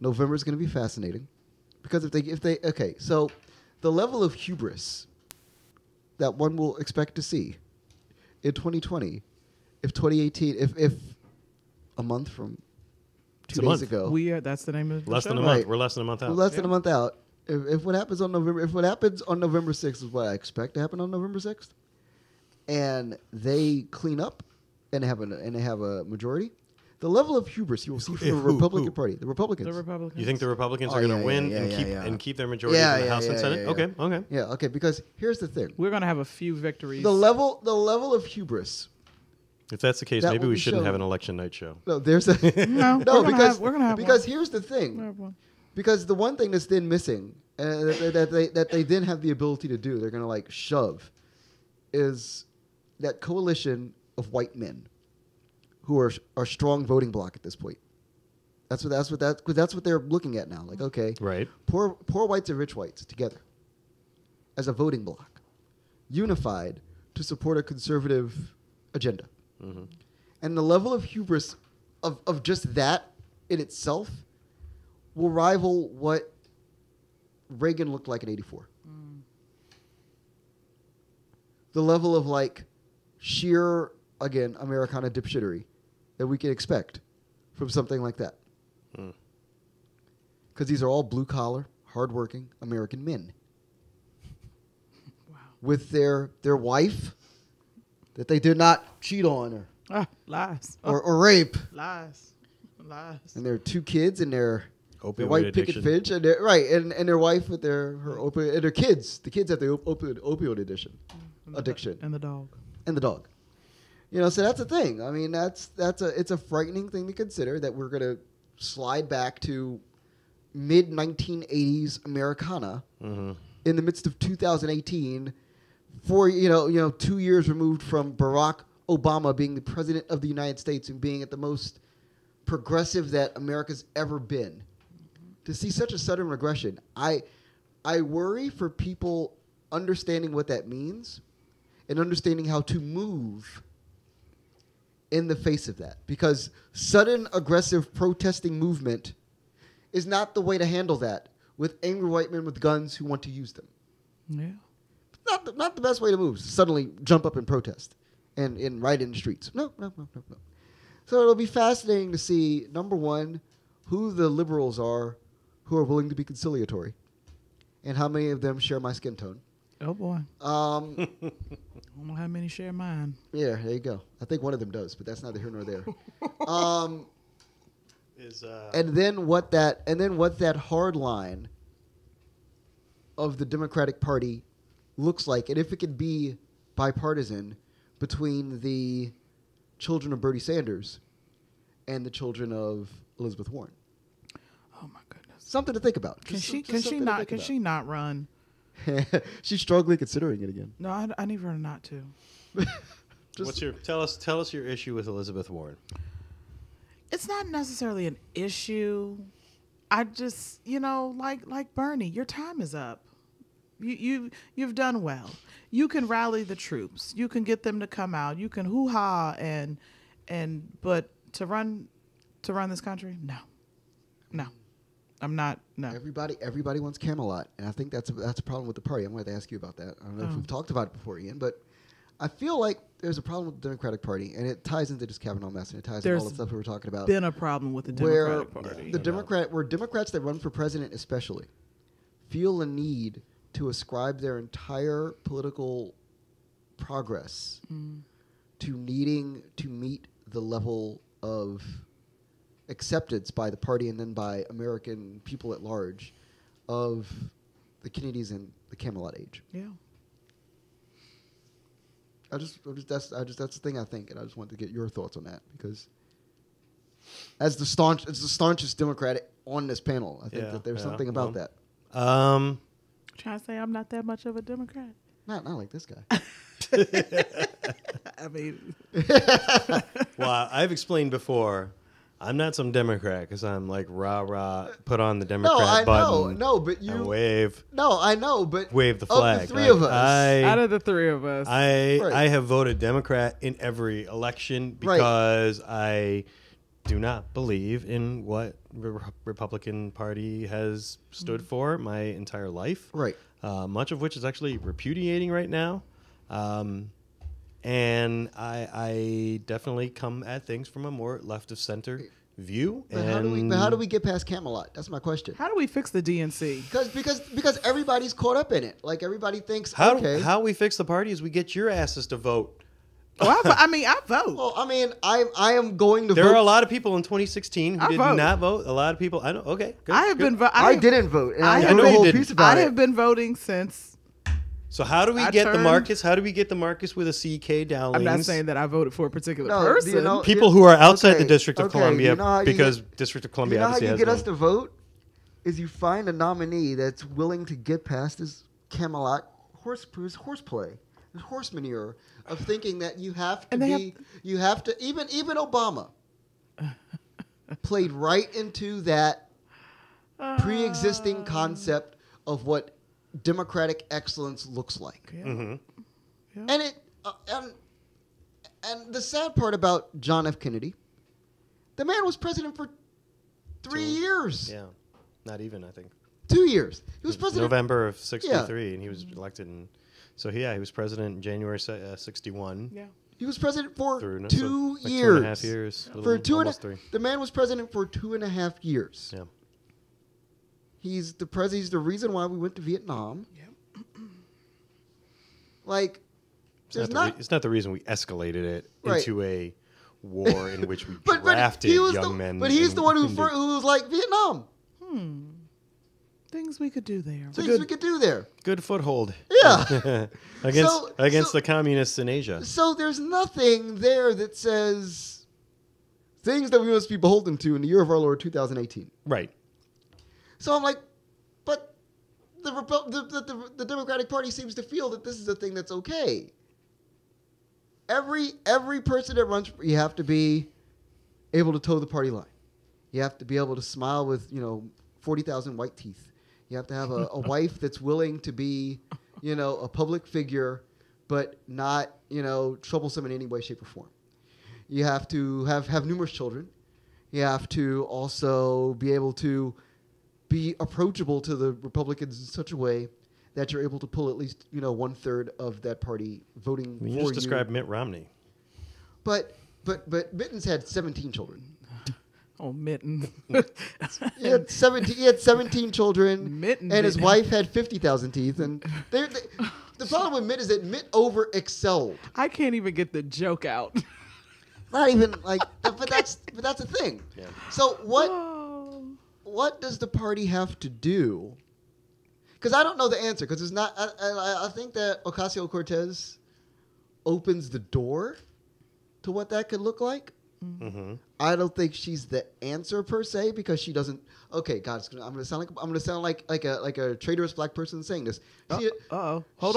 S2: November is going to be fascinating because if they okay, so the level of hubris that one will expect to see in 2020, if 2018, if a month from 2 days ago,
S3: that's the name of the
S1: less
S3: show.
S1: than a month. Right. We're less than a month out.
S2: We're less than a month out. If what happens on November 6th is what I expect to happen on November 6th, and they clean up and have a majority, the level of hubris you will see from the Republican Party, the Republicans.
S1: You think the Republicans are going to win and keep their majority in the House and Senate? Okay.
S2: Because here's the thing:
S3: we're going to have a few victories.
S2: The level of hubris.
S1: If that's the case, maybe we shouldn't have an election night show.
S2: No, there's a because here's the thing. Because the one thing that's then missing, that they then have the ability to do, they're going to shove, is that coalition of white men who are strong voting bloc at this point. That's what they're looking at now.
S1: Right.
S2: Poor whites and rich whites together as a voting bloc, unified to support a conservative agenda. Mm-hmm. And the level of hubris of just that in itself will rival what Reagan looked like in '84. Mm. The level of sheer, again, Americana dipshittery that we can expect from something like that. Because these are all blue-collar, hardworking American men. Wow. With their wife that they did not cheat on
S3: lies.
S2: Or rape.
S3: Lies.
S2: And their 2 kids and their white
S1: addiction.
S2: picket fence, and their wife with her opioid, and their kids. The kids have the opioid addiction.
S3: And the dog.
S2: So that's a thing. I mean, it's a frightening thing to consider that we're going to slide back to mid 1980s Americana in the midst of 2018, 2 years removed from Barack Obama being the president of the United States and being at the most progressive that America's ever been. To see such a sudden regression, I worry for people understanding what that means and understanding how to move in the face of that. Because sudden aggressive protesting movement is not the way to handle that with angry white men with guns who want to use them.
S3: Yeah.
S2: Not the best way to move. Suddenly jump up and protest and ride in the streets. No. So it'll be fascinating to see, number one, who the liberals are who are willing to be conciliatory, and how many of them share my skin tone.
S3: Oh, boy. I don't know how many share mine.
S2: Yeah, there you go. I think one of them does, but that's neither here nor there. And then what that hard line of the Democratic Party looks like, and if it could be bipartisan between the children of Bernie Sanders and the children of Elizabeth Warren.
S3: Oh my goodness!
S2: Something to think about.
S3: Can she not run?
S2: She's strongly considering it again.
S3: No, I need her not to.
S1: Tell us your issue with Elizabeth Warren.
S3: It's not necessarily an issue. I just, like Bernie, your time is up. You've done well. You can rally the troops. You can get them to come out. You can hoo-ha but to run this country, no. I'm not. No.
S2: Everybody wants Camelot, and I think that's a problem with the party. I'm going to ask you about that. I don't know if we've talked about it before, Ian, but I feel like there's a problem with the Democratic Party, and it ties into this Kavanaugh mess, and it ties into all the stuff we were talking about.
S3: Been a problem with the Democratic Party.
S2: Where Democrats that run for president especially feel a need to ascribe their entire political progress to needing to meet the level of acceptance by the party and then by American people at large of the Kennedys and the Camelot age.
S3: Yeah.
S2: That's the thing I think, and I just wanted to get your thoughts on that, because as the staunchest Democrat on this panel, I think that there's something about that.
S3: Trying to say I'm not that much of a Democrat.
S2: Not like this guy.
S3: I mean,
S1: Well, I've explained before, I'm not some Democrat because I'm like rah, put on the Democrat button.
S2: No, but
S1: and wave.
S2: No, I know, but
S1: Wave the flag.
S2: Of the three of us.
S3: out of the three of us,
S1: I have voted Democrat in every election because I do not believe in what Republican Party has stood for my entire life.
S2: Right.
S1: Much of which is actually repudiating right now. And I definitely come at things from a more left of center view.
S2: But how do we get past Camelot? That's my question.
S3: how do we fix the DNC?
S2: Because everybody's caught up in it. Like everybody thinks,
S1: How we fix the party is we get your asses to vote.
S3: Oh, I vote.
S2: Well, I mean, I am going to vote.
S1: There are a lot of people in 2016 who
S3: I
S1: did
S3: vote.
S1: not vote. A lot of people. I know. Okay. Good,
S3: I have
S1: good.
S3: been.
S2: I didn't vote. And
S3: I
S2: I wrote
S1: know
S2: a
S1: you
S2: whole
S1: didn't.
S2: piece about
S3: I
S2: it.
S3: have been voting since.
S1: So how do we get the Marcus? How do we get the Marcus with a CK Dowling?
S3: I'm not saying that I voted for a particular
S2: No,
S3: person.
S2: you know-
S1: People who are outside
S2: Okay,
S1: the District of
S2: okay,
S1: Columbia,
S2: you know how you
S1: because
S2: get-
S1: District of
S2: You
S1: Columbia
S2: know how
S1: obviously
S2: you
S1: has
S2: get
S1: no.
S2: us to vote? Is you find a nominee that's willing to get past this Camelot horseplay, this horse manure of thinking that you have to you have to even Obama played right into that pre-existing concept of what democratic excellence looks like.
S3: Yeah.
S1: Mhm.
S3: Yeah.
S2: And it and the sad part about John F. Kennedy, the man was president for 3 years.
S1: Yeah, not even. I think
S2: 2 years. He was president.
S1: November of '63, and he was elected in. So he was president in January '61.
S3: Yeah.
S2: He was president for
S1: Through
S2: 2
S1: like
S2: years.
S1: 2.5 years.
S2: For
S1: almost 3.
S2: The man was president for 2.5 years.
S1: Yeah.
S2: He's the president. He's the reason why we went to Vietnam.
S3: Yep.
S2: Like, there's not.
S1: It's not the reason we escalated it
S2: Right.
S1: into a war in which we
S2: but
S1: drafted
S2: he was
S1: young men.
S2: But he's
S1: and-
S2: the one who was like Vietnam.
S3: Things we could do there.
S2: Things we could do there.
S1: good foothold.
S2: Yeah.
S1: against the communists in Asia.
S2: So there's nothing there that says things that we must be beholden to in the year of our Lord 2018.
S1: Right.
S2: So I'm like, but the Democratic Party seems to feel that this is a thing that's okay. Every person that runs, you have to be able to toe the party line. You have to be able to smile with 40,000 white teeth. You have to have a wife that's willing to be a public figure, but not troublesome in any way, shape, or form. You have to have numerous children. You have to also be able to be approachable to the Republicans in such a way that you're able to pull at least 1/3 of that party voting for you.
S1: You just described Mitt Romney.
S2: But Mittens had 17 children.
S3: Oh, Mitten.
S2: He had 17 children,
S3: Mitten
S2: and his
S3: didn't-
S2: wife had 50,000 teeth. And the problem with Mitt is that Mitt over excelled.
S3: I can't even get the joke out.
S2: Not even like, but that's a thing.
S1: Yeah.
S2: So
S3: Oh.
S2: what does the party have to do? Because I don't know the answer. Because it's not. I think that Ocasio-Cortez opens the door to what that could look like.
S1: Mm-hmm.
S2: I don't think she's the answer per se because she doesn't. Okay, God, I'm gonna sound like a traitorous black person saying this. She,
S3: Uh-oh. Hold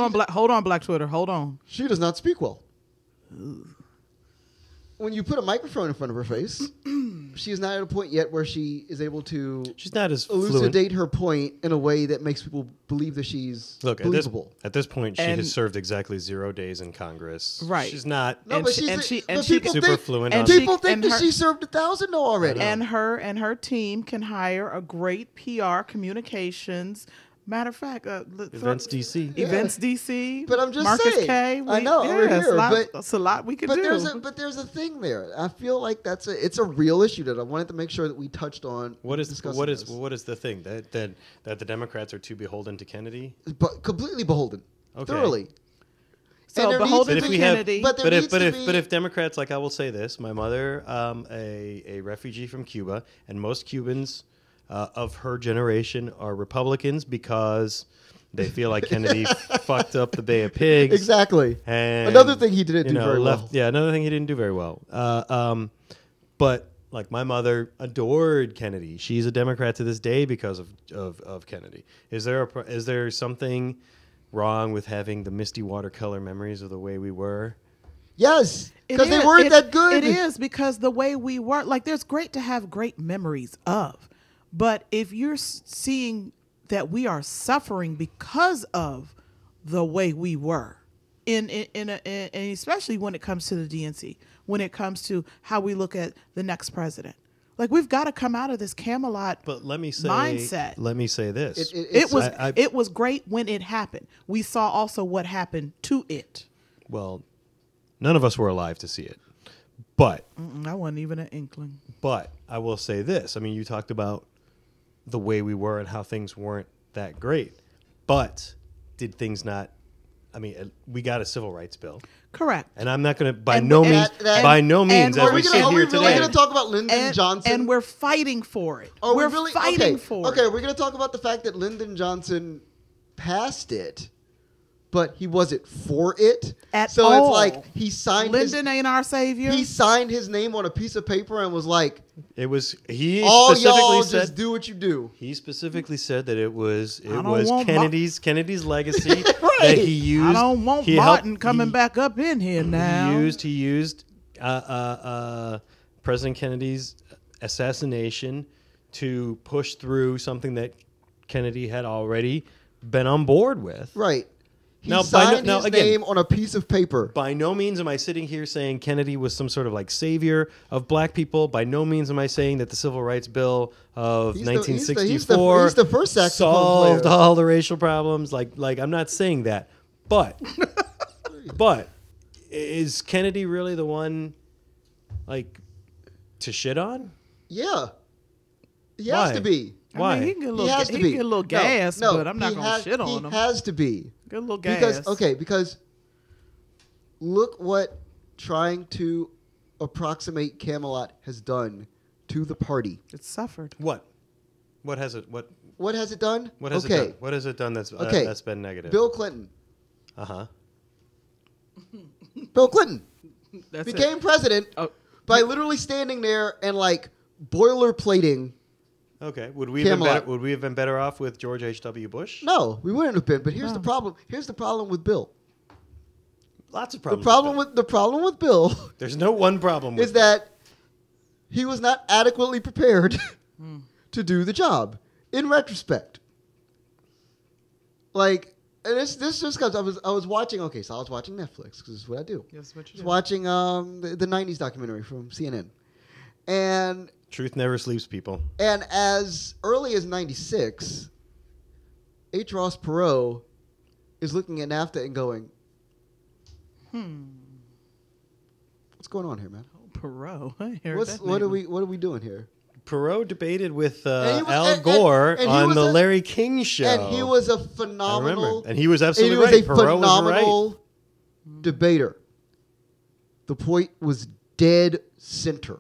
S3: on, Black Twitter. Hold on.
S2: she does not speak well. When you put a microphone in front of her face, she is not at a point yet where she is able to
S1: She's not as fluent.
S2: elucidate her point in a way that makes people believe that she's believable.
S1: At this point, she
S3: And-
S1: has served exactly 0 days in Congress.
S3: Right.
S1: She's not.
S2: No,
S3: And
S2: but
S3: she- and
S2: she's
S3: she- and
S2: but
S3: she-
S2: people
S1: super
S2: think,
S1: fluent
S3: and
S1: on
S3: she-
S2: people think
S3: and
S2: that
S3: her-
S2: she served 1,000 already.
S3: And her team can hire a great PR communications. Matter of fact,
S1: Events DC.
S3: Events DC.
S2: But I'm just
S3: Marcus
S2: saying.
S3: K.
S2: I know, we're
S3: it's
S2: here,
S3: a lot,
S2: but-
S3: it's a lot we could
S2: But
S3: do.
S2: there's a thing there. I feel like it's a real issue that I wanted to make sure that we touched on.
S1: What is
S2: discussing
S1: what is
S2: this.
S1: what is the thing that the Democrats are too beholden to Kennedy?
S2: But completely beholden,
S1: Okay.
S2: thoroughly.
S3: So
S2: And there needs
S3: beholden
S2: to
S3: to
S2: be-
S3: Kennedy.
S2: But there
S1: But
S2: needs to be-
S1: if Democrats, like I will say this, my mother, a refugee from Cuba, and most Cubans of her generation are Republicans because they feel like Kennedy fucked up the Bay of Pigs.
S2: Exactly.
S1: And,
S2: Another thing he didn't do very well.
S1: Yeah, another thing he didn't do very well. But Like my mother adored Kennedy. She's a Democrat to this day because of Kennedy. Is there something wrong with having the misty watercolor memories of the way we were?
S2: Yes, because they weren't that good.
S3: It is because the way we were, like, there's great to have great memories of, but if you're seeing that we are suffering because of the way we were, and especially when it comes to the DNC, when it comes to how we look at the next president, like we've got to come out of this Camelot mindset.
S1: Let me say this:
S3: it was great when it happened. We saw also what happened to it.
S1: Well, none of us were alive to see it, but
S3: I wasn't even an inkling.
S1: But I will say this: I mean, you talked about the way we were and how things weren't that great, but did things not? I mean, we got a civil rights bill.
S3: Correct.
S1: And I'm not going to, by no means, as we sit here today.
S2: Are we going to talk about Lyndon Johnson?
S3: And we're fighting for it.
S2: We're fighting for it. Okay, we're going to talk about the fact that Lyndon Johnson passed it, but he wasn't for it. So it's like he signed
S3: Lyndon ain't our savior.
S2: He signed his name on a piece of paper and was like,
S1: all
S2: y'all just do what you do.
S1: He specifically said that it was Kennedy's legacy
S2: right.
S1: that he used.
S3: I don't want Martin coming back up in here now.
S1: He used President Kennedy's assassination to push through something that Kennedy had already been on board with.
S2: Right. He signed his name on a piece of paper.
S1: By no means am I sitting here saying Kennedy was some sort of like savior of black people. By no means am I saying that the Civil Rights Bill of 1964
S2: he's the first
S1: solved
S2: player.
S1: all the racial problems. Like I'm not saying that. But is Kennedy really the one like to shit on?
S2: Yeah. He has to be.
S1: Why?
S3: I mean, he can get a little gas, but I'm not going to shit on him.
S2: He has to be.
S3: Get a little gas.
S2: Because look what trying to approximate Camelot has done to the party.
S3: It's suffered.
S1: What has it done?
S2: What has it done?
S1: What has it done that's been negative?
S2: Bill Clinton.
S1: Uh-huh.
S2: Bill Clinton became president by literally standing there and like boilerplating.
S1: Okay. Would we have been better off with George H.W. Bush?
S2: No, we wouldn't have been. But here's the problem. Here's the problem with Bill.
S1: Lots of problems.
S2: The problem with Bill.
S1: There's no one problem.
S2: Is that he was not adequately prepared to do the job. In retrospect, like, and this just because I was watching. Okay, so I was watching Netflix because this is what I do.
S3: Yes, what you do.
S2: I was watching the '90s documentary from CNN, and.
S1: Truth never sleeps, people.
S2: And as early as 96, H. Ross Perot is looking at NAFTA and going, what's going on here, man?
S3: Oh, Perot. I heard
S2: what are we doing here?
S1: Perot debated with Al Gore on the Larry King show.
S2: And he was a phenomenal...
S1: I remember. And he was absolutely right. Perot was right.
S2: Debater. The point was dead center.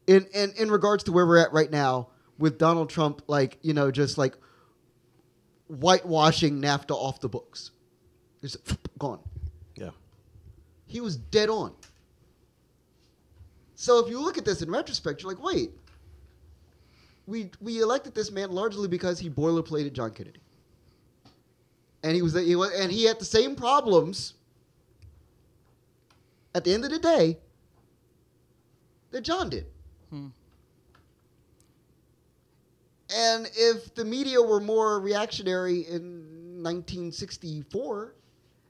S2: In regards to where we're at right now with Donald Trump, like, you know, just like whitewashing NAFTA off the books. It's gone.
S1: Yeah.
S2: He was dead on. So if you look at this in retrospect, you're like, wait, we elected this man largely because he boilerplated John Kennedy. And he had the same problems at the end of the day that John did. And if the media were more reactionary in 1964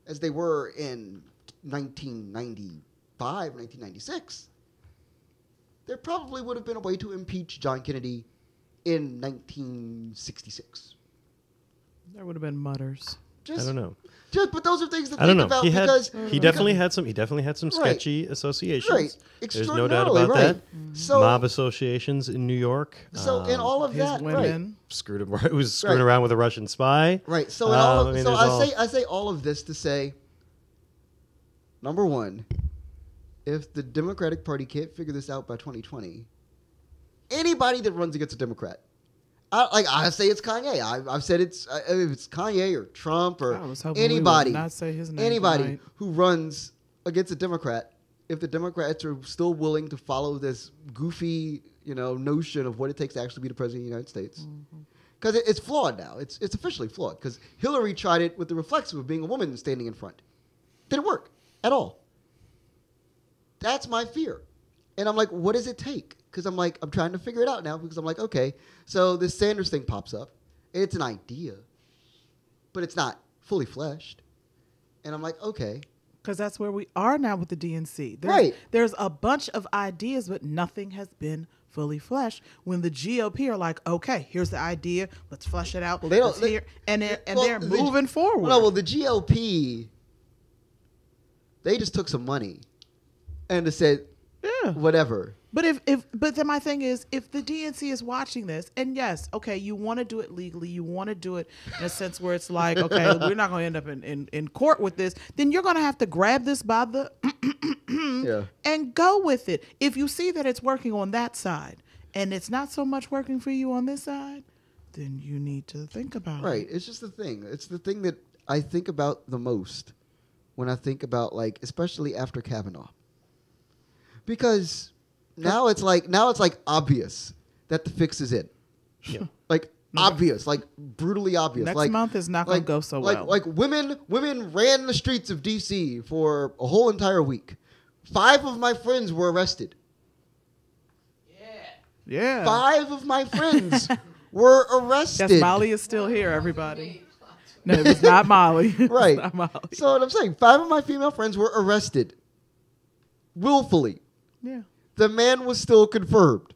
S2: as they were in 1995, 1996, there probably would have been a way to impeach John Kennedy in 1966.
S3: There would have been mutters.
S1: I don't know.
S2: But those are things to think about because
S1: he definitely had some sketchy associations.
S2: Right.
S1: There's no doubt about that.
S2: So,
S1: mob associations in New York.
S2: So in all of that,
S3: women.
S1: Screwing around with a Russian spy.
S2: Right. So in all of, I say all of this to say, number one, if the Democratic Party can't figure this out by 2020, anybody that runs against a Democrat. I say it's Kanye. I've said if it's Kanye or Trump or anybody,
S3: not say his name
S2: anybody
S3: tonight.
S2: who runs against a Democrat, if the Democrats are still willing to follow this goofy, notion of what it takes to actually be the president of the United States. Because it's flawed now. It's officially flawed. Because Hillary tried it with the reflexive of being a woman standing in front. Didn't work at all. That's my fear. And I'm like, what does it take? Because I'm trying to figure it out now. Because I'm like, okay, so this Sanders thing pops up. And it's an idea. But it's not fully fleshed. And I'm like, okay.
S3: Because that's where we are now with the DNC. There's a bunch of ideas, but nothing has been fully fleshed. When the GOP are like, okay, here's the idea, let's flesh it out. Well, they're moving forward.
S2: Well, the GOP, they just took some money and just said, whatever.
S3: But then my thing is, if the DNC is watching this, and yes, okay, you want to do it legally, you want to do it in a sense where it's like, okay, we're not going to end up in court with this, then you're going to have to grab this by the and go with it. If you see that it's working on that side and it's not so much working for you on this side, then you need to think about it.
S2: Right. It's just the thing. It's the thing that I think about the most when I think about, like, especially after Kavanaugh. Because now it's like obvious that the fix is in.
S1: Yeah.
S2: Like obvious, like brutally obvious.
S3: Next month is not going to go so well.
S2: Like women ran the streets of DC for a whole entire week. 5 of my friends were arrested.
S3: Yeah.
S2: 5 of my friends were arrested.
S3: Yes, Molly is still here, everybody. No, it was not Molly.
S2: Right.
S3: Not Molly.
S2: So what I'm saying, 5 of my female friends were arrested. Willfully.
S3: Yeah.
S2: The man was still confirmed.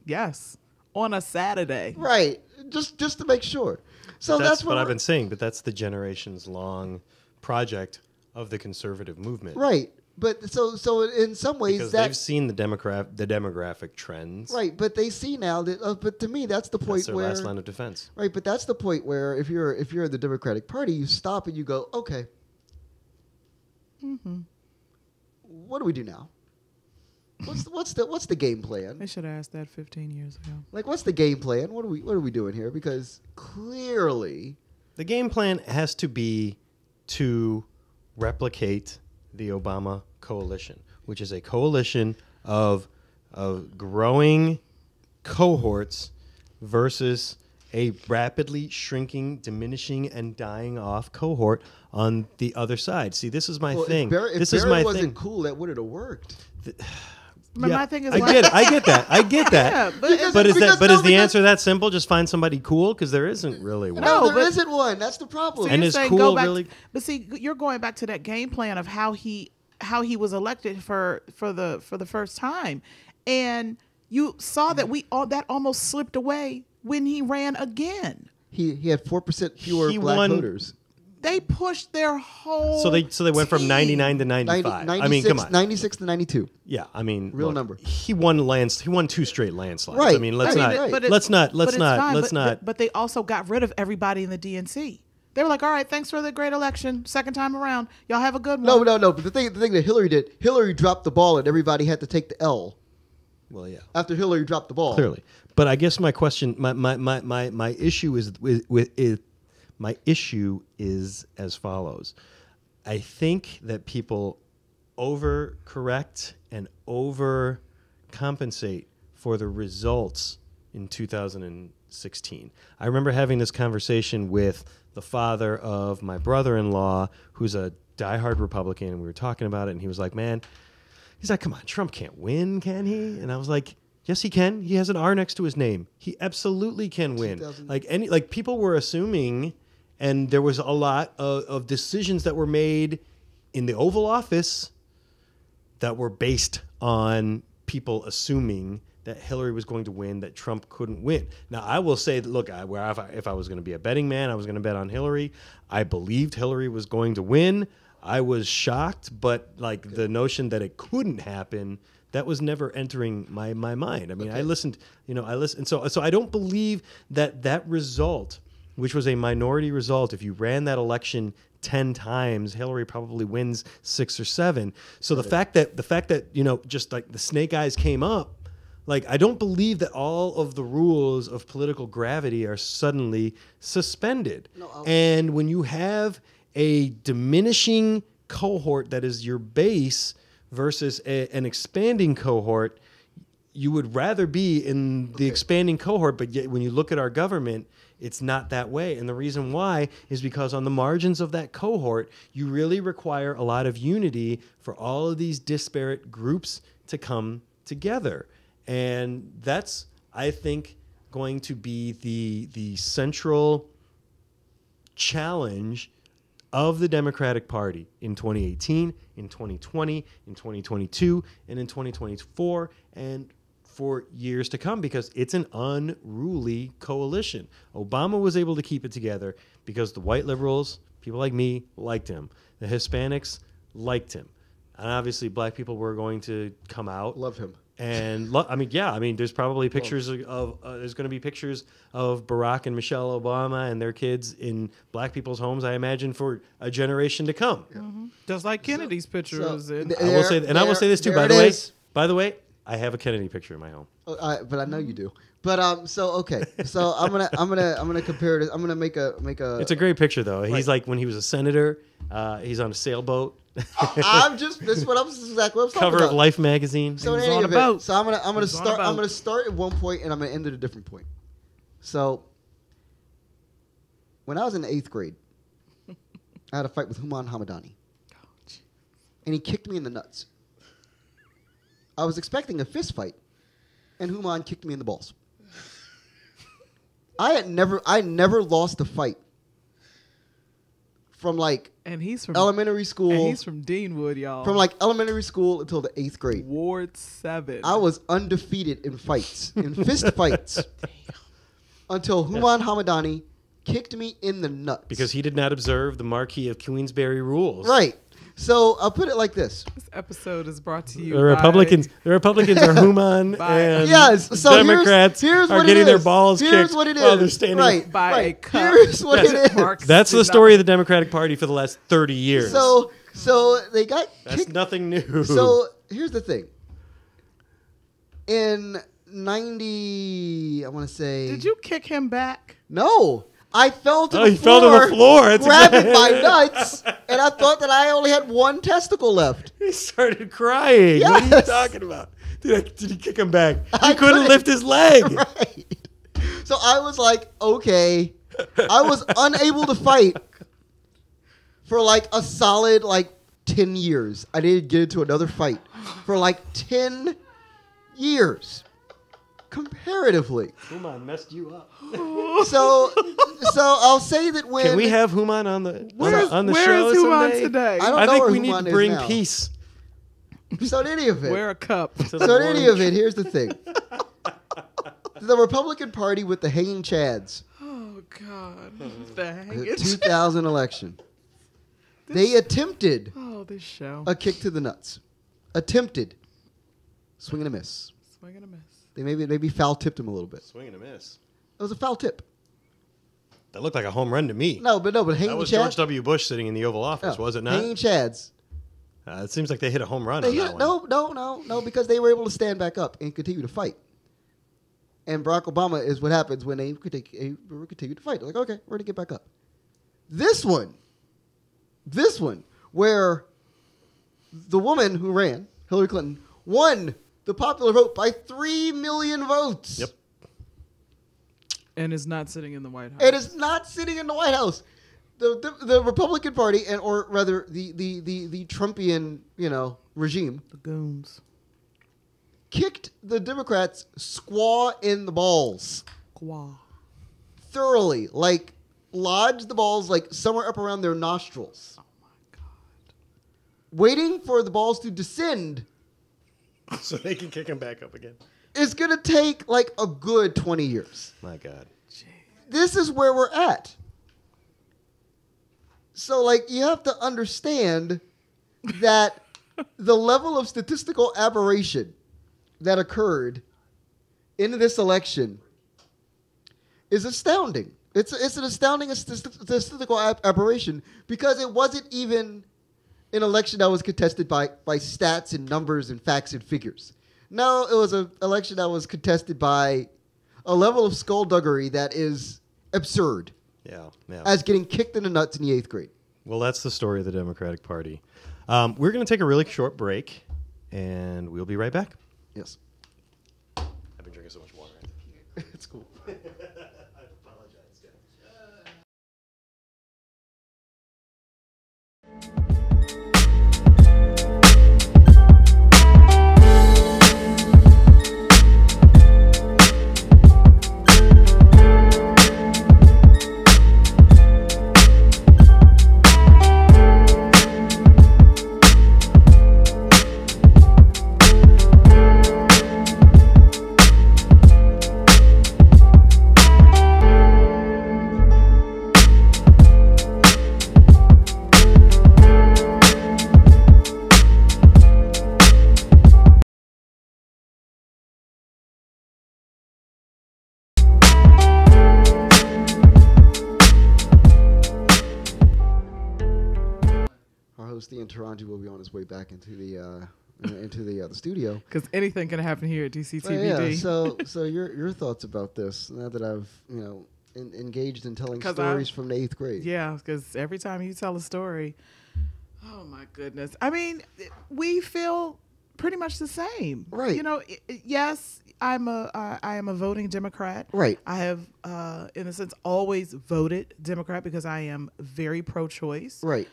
S3: Yes. On a Saturday.
S2: Right. Just to make sure. So that's
S1: what I've been saying, but that's the generations long project of the conservative movement.
S2: Right. But so in some ways
S1: because they've seen the demographic trends.
S2: Right, but they see now that but to me that's the point
S1: that's their
S2: where
S1: last line of defense.
S2: Right, but that's the point where if you're in the Democratic Party, you stop and you go, okay. What do we do now? What's the game plan?
S3: They should have asked that 15 years ago.
S2: Like, what's the game plan? What are we doing here? Because clearly,
S1: the game plan has to be to replicate the Obama coalition, which is a coalition of growing cohorts versus a rapidly shrinking, diminishing, and dying off cohort on the other side. See, this is my thing.
S2: If Barry wasn't cool, that would have worked.
S3: My thing is,
S1: I get that. Yeah, but is the answer that simple? Just find somebody cool? Because there isn't really one.
S2: No, there isn't one. That's the problem.
S3: So
S1: and is cool really?
S3: But see, you're going back to that game plan of how he was elected for the first time, and you saw that that almost slipped away when he ran again.
S2: He had 4% fewer black voters.
S3: They pushed their whole.
S1: So they went from 99 to 95. I mean, come on,
S2: 96 to 92.
S1: Yeah, I mean,
S2: real number.
S1: He won 2 straight landslides.
S2: Right.
S1: I mean, let's not.
S3: But they also got rid of everybody in the DNC. They were like, all right, thanks for the great election. Second time around, y'all have a good one.
S2: No. But the thing that Hillary did, Hillary dropped the ball and everybody had to take the L.
S1: Well, yeah.
S2: After Hillary dropped the ball,
S1: clearly. But I guess my question, my issue is my issue is as follows. I think that people overcorrect and overcompensate for the results in 2016. I remember having this conversation with the father of my brother-in-law, who's a diehard Republican, and we were talking about it, and he was like, man, he's like, come on, Trump can't win, can he? And I was like, yes, he can. He has an R next to his name. He absolutely can win. Like people were assuming, and there was a lot of decisions that were made in the Oval Office that were based on people assuming that Hillary was going to win, that Trump couldn't win. Now, I will say that, look, if I was going to be a betting man, I was going to bet on Hillary. I believed Hillary was going to win. I was shocked, but the notion that it couldn't happen, that was never entering my mind. I mean, I listened. So I don't believe that result, which was a minority result, if you ran that election 10 times, Hillary probably wins 6 or 7. So the fact that just like the snake eyes came up, I don't believe that all of the rules of political gravity are suddenly suspended. And when you have a diminishing cohort that is your base versus an expanding cohort, you would rather be in the expanding cohort, but yet when you look at our government, it's not that way. And the reason why is because on the margins of that cohort, you really require a lot of unity for all of these disparate groups to come together. And that's, I think, going to be the central challenge of the Democratic Party in 2018, in 2020, in 2022, and in 2024, and for years to come, because it's an unruly coalition. Obama was able to keep it together because the white liberals, people like me, liked him. The Hispanics liked him. And obviously black people were going to come out.
S2: Love him.
S1: And there's probably pictures there's going to be pictures of Barack and Michelle Obama and their kids in black people's homes, I imagine, for a generation to come.
S2: Yeah.
S3: Just like Kennedy's pictures.
S1: I will say this too, by the way, I have a Kennedy picture in my home.
S2: But I know you do. But so I'm gonna compare it. I'm gonna make a.
S1: It's a great picture though. Right. He's like when he was a senator. He's on a sailboat.
S2: This is what I'm exactly what I'm
S1: Cover
S2: talking
S1: of Life magazine.
S2: So
S3: on a boat.
S2: So I'm gonna start at one point and I'm gonna end at a different point. So when I was in the 8th grade, I had a fight with Human Hamadani, and he kicked me in the nuts. I was expecting a fist fight, and Human kicked me in the balls. I never lost a fight from
S3: and he's from
S2: elementary school.
S3: And he's from Deanwood, y'all.
S2: From elementary school until the 8th grade.
S3: Ward 7.
S2: I was undefeated in fights, in fist fights, until Human Hamadani kicked me in the nuts.
S1: Because he did not observe the Marquis of Queensberry rules.
S2: Right. So I'll put it like this.
S3: This episode is brought to you
S1: The Republicans are Human and Democrats are getting their balls kicked while they're standing
S3: by a cup.
S2: Here's what it is.
S1: That's the story of the Democratic Party for the last 30 years.
S2: So they got
S1: That's
S2: kicked.
S1: nothing new.
S2: So here's the thing. In 90, I want to say.
S3: Did you kick him back?
S2: No. I fell to
S1: he fell to the floor.
S2: Grabbing my nuts, and I thought that I only had one testicle left.
S1: He started crying.
S2: Yes.
S1: What are you talking about? Did he kick him back? He couldn't lift his leg.
S2: Right. So I was like, okay. I was unable to fight for a solid 10 years. I didn't get into another fight for 10 years. Comparatively.
S1: Human messed you up.
S2: So I'll say that when...
S1: Can we have Human on the show
S3: Where is Human today?
S2: I
S1: think we need to bring peace.
S2: So in any event...
S3: Wear a cup.
S2: So in any event, here's the thing. The Republican Party with the hanging chads.
S3: Oh, God. The hanging
S2: The 2000 election. They attempted
S3: this show.
S2: a kick to the nuts. Attempted. Swing and a miss.
S3: Swing and a miss.
S2: They maybe foul tipped him a little bit.
S1: Swing and a miss.
S2: It was a foul tip.
S1: That looked like a home run to me.
S2: No, but hanging
S1: that was
S2: chads.
S1: George W. Bush sitting in the Oval Office, was it not?
S2: Hanging chads.
S1: It seems like they hit a home run on that one.
S2: No, because they were able to stand back up and continue to fight. And Barack Obama is what happens when they continue to fight. They're like, okay, we're going to get back up. This one, where the woman who ran, Hillary Clinton, won the popular vote by 3 million votes.
S1: Yep.
S3: And is not sitting in the White House.
S2: It is not sitting in the White House. The Republican Party, or rather the Trumpian regime,
S3: the goons,
S2: kicked the squaw in the balls.
S3: Squaw.
S2: Thoroughly, lodged the balls somewhere up around their nostrils.
S3: Oh my God.
S2: Waiting for the balls to descend.
S1: So they can kick him back up again.
S2: It's going to take a good 20 years.
S1: My God.
S3: Jeez.
S2: This is where we're at. So, you have to understand that the level of statistical aberration that occurred in this election is astounding. It's an astounding statistical aberration because it wasn't even an election that was contested by stats and numbers and facts and figures. No, it was an election that was contested by a level of skullduggery that is absurd.
S1: Yeah.
S2: As getting kicked in the nuts in the 8th grade.
S1: Well, that's the story of the Democratic Party. We're going to take a really short break, and we'll be right back.
S2: Yes. It's cool.
S1: I apologize, guys.
S2: Our host Ian Taronji will be on his way back into the studio.
S3: Because anything can happen here at DCTVD.
S2: Yeah. So your thoughts about this now that I've engaged in telling stories from the 8th grade.
S3: Yeah, because every time you tell a story, oh my goodness. I mean, we feel pretty much the same.
S2: Right.
S3: You know, yes, I am a voting Democrat.
S2: Right.
S3: I have, in a sense, always voted Democrat because I am very pro-choice.
S2: Right.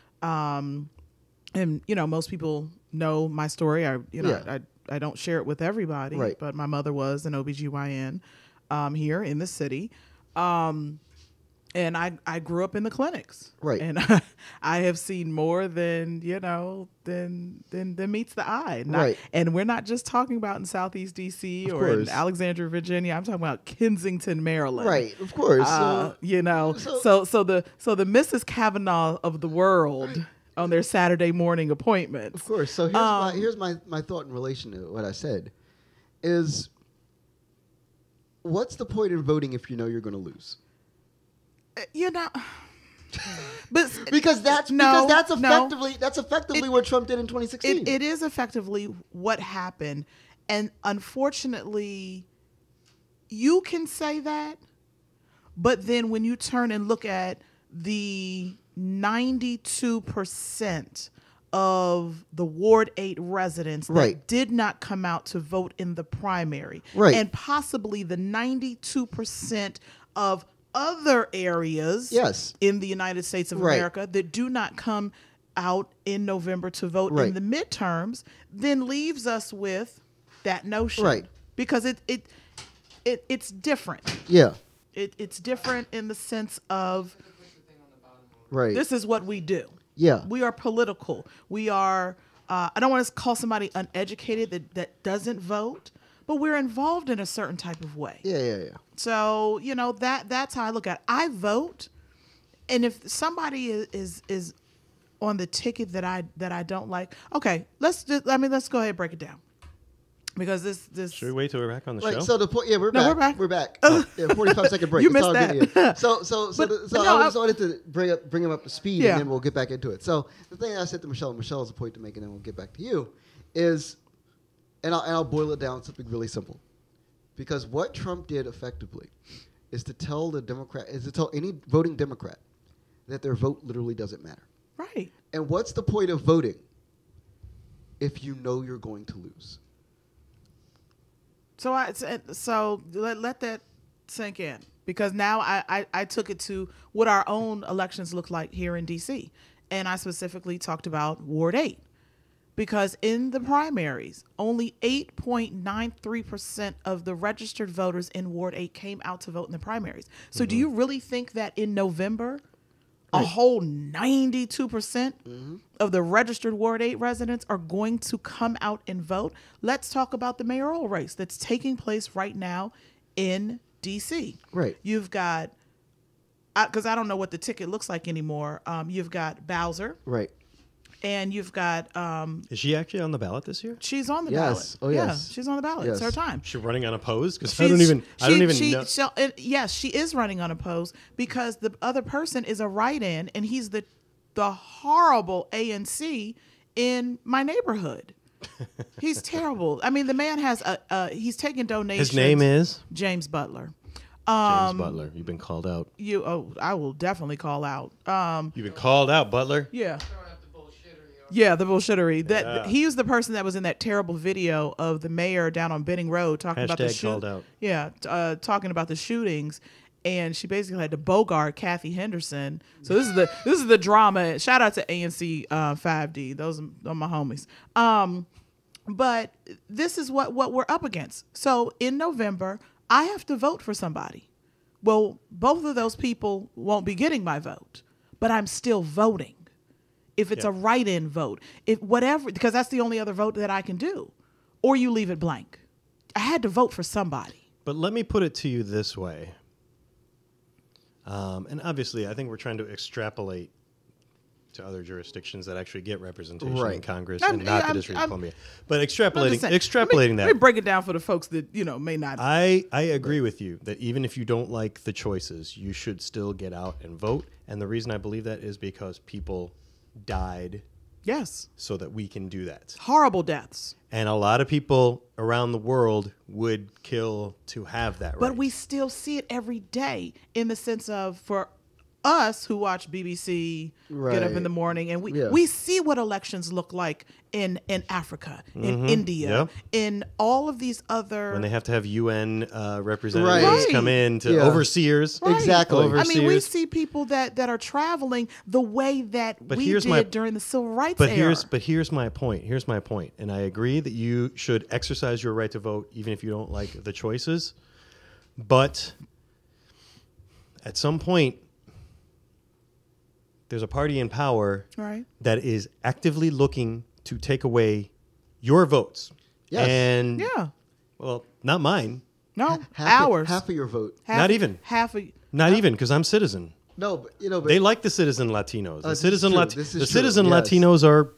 S3: And most people know my story. I don't share it with everybody.
S2: Right.
S3: But my mother was an OBGYN here in the city. And I grew up in the clinics.
S2: Right.
S3: And I have seen more than meets the eye.
S2: Right.
S3: And we're not just talking about in Southeast DC
S2: Of
S3: or in
S2: course.
S3: Alexandria, Virginia. I'm talking about Kensington, Maryland.
S2: Right. Of course.
S3: So the Mrs. Kavanaugh of the world.
S2: Right.
S3: On their Saturday morning appointments.
S2: Of course. So here's my thought in relation to what I said is, what's the point in voting if you know you're going to lose?
S3: But
S2: because that's effectively what Trump did in 2016.
S3: It is effectively what happened, and unfortunately, you can say that, but then when you turn and look at the 92% of the Ward 8 residents that did not come out to vote in the primary, and possibly the 92% of other areas in the United States of America that do not come out in November to vote in the midterms, then leaves us with that notion. Because it's different.
S2: Yeah.
S3: It's different in the sense of
S2: Right.
S3: this is what we do.
S2: Yeah.
S3: We are political. We are, I don't want to call somebody uneducated that doesn't vote, but we're involved in a certain type of way.
S2: Yeah.
S3: So, that's how I look at it. I vote, and if somebody is on the ticket that I don't like, okay, let's go ahead and break it down. Because this
S1: Should we wait till we're back on the show?
S2: So the point, we're back. We're back. 45-second break.
S3: You missed that.
S2: So I just wanted to bring him up to speed, and then we'll get back into it. So the thing I said to Michelle has a point to make, and then we'll get back to you, is, and I'll boil it down to something really simple, because what Trump did effectively is to tell any voting Democrat that their vote literally doesn't matter.
S3: Right.
S2: And what's the point of voting if you know you're going to lose?
S3: So let that sink in, because now I took it to what our own elections look like here in DC, and I specifically talked about Ward 8, because in the primaries only 8.93% of the registered voters in Ward 8 came out to vote in the primaries. So do you really think that in November a whole 92% of the registered Ward 8 residents are going to come out and vote? Let's talk about the mayoral race that's taking place right now in D.C.
S2: Right.
S3: You've got, because I don't know what the ticket looks like anymore, you've got Bowser.
S2: Right.
S3: And you've got...
S1: is she actually on the ballot this year?
S3: She's on the ballot.
S2: Oh, yes.
S3: Yeah, she's on the ballot. It's her time.
S1: She's running unopposed? Because I don't even know.
S3: Yes, she is running unopposed, because the other person is a write-in, and he's the horrible ANC in my neighborhood. He's terrible. I mean, the man has he's taking donations.
S1: His name is?
S3: James Butler.
S1: James Butler. You've been called out.
S3: I will definitely call out.
S1: You've been called out, Butler.
S3: Yeah. Yeah, the bullshittery. That he was the person that was in that terrible video of the mayor down on Benning Road talking about the
S1: called out.
S3: Yeah, talking about the shootings, and she basically had to bogart Kathy Henderson. So this is the drama. Shout out to ANC 5D. Those are my homies. But this is what we're up against. So in November, I have to vote for somebody. Well, both of those people won't be getting my vote, but I'm still voting. If it's a write-in vote, if whatever, because that's the only other vote that I can do, or you leave it blank. I had to vote for somebody.
S1: But let me put it to you this way. And obviously, I think we're trying to extrapolate to other jurisdictions that actually get representation in Congress and not the District of Columbia. But extrapolating that.
S3: Let me break it down for the folks that may not.
S1: I agree with you that even if you don't like the choices, you should still get out and vote. And the reason I believe that is because people died.
S3: Yes.
S1: So that we can do that.
S3: Horrible deaths.
S1: And a lot of people around the world would kill to have that right.
S3: But we still see it every day in the sense of, for us who watch BBC, get up in the morning, and we see what elections look like in Africa, in India, in all of these other...
S1: When they have to have UN representatives come in to overseers.
S2: Right. Exactly.
S3: Overseers. I mean, we see people that are traveling the way that we did during the Civil Rights era.
S1: But here's my point. Here's my point. And I agree that you should exercise your right to vote even if you don't like the choices. But at some point, there's a party in power that is actively looking to take away your votes.
S2: Yes.
S1: And well, not mine.
S3: No, ours.
S2: Half of your vote.
S1: Not even. Not even, because I'm citizen.
S2: No, but
S1: they like the citizen Latinos. The citizen
S2: Latinos
S1: are,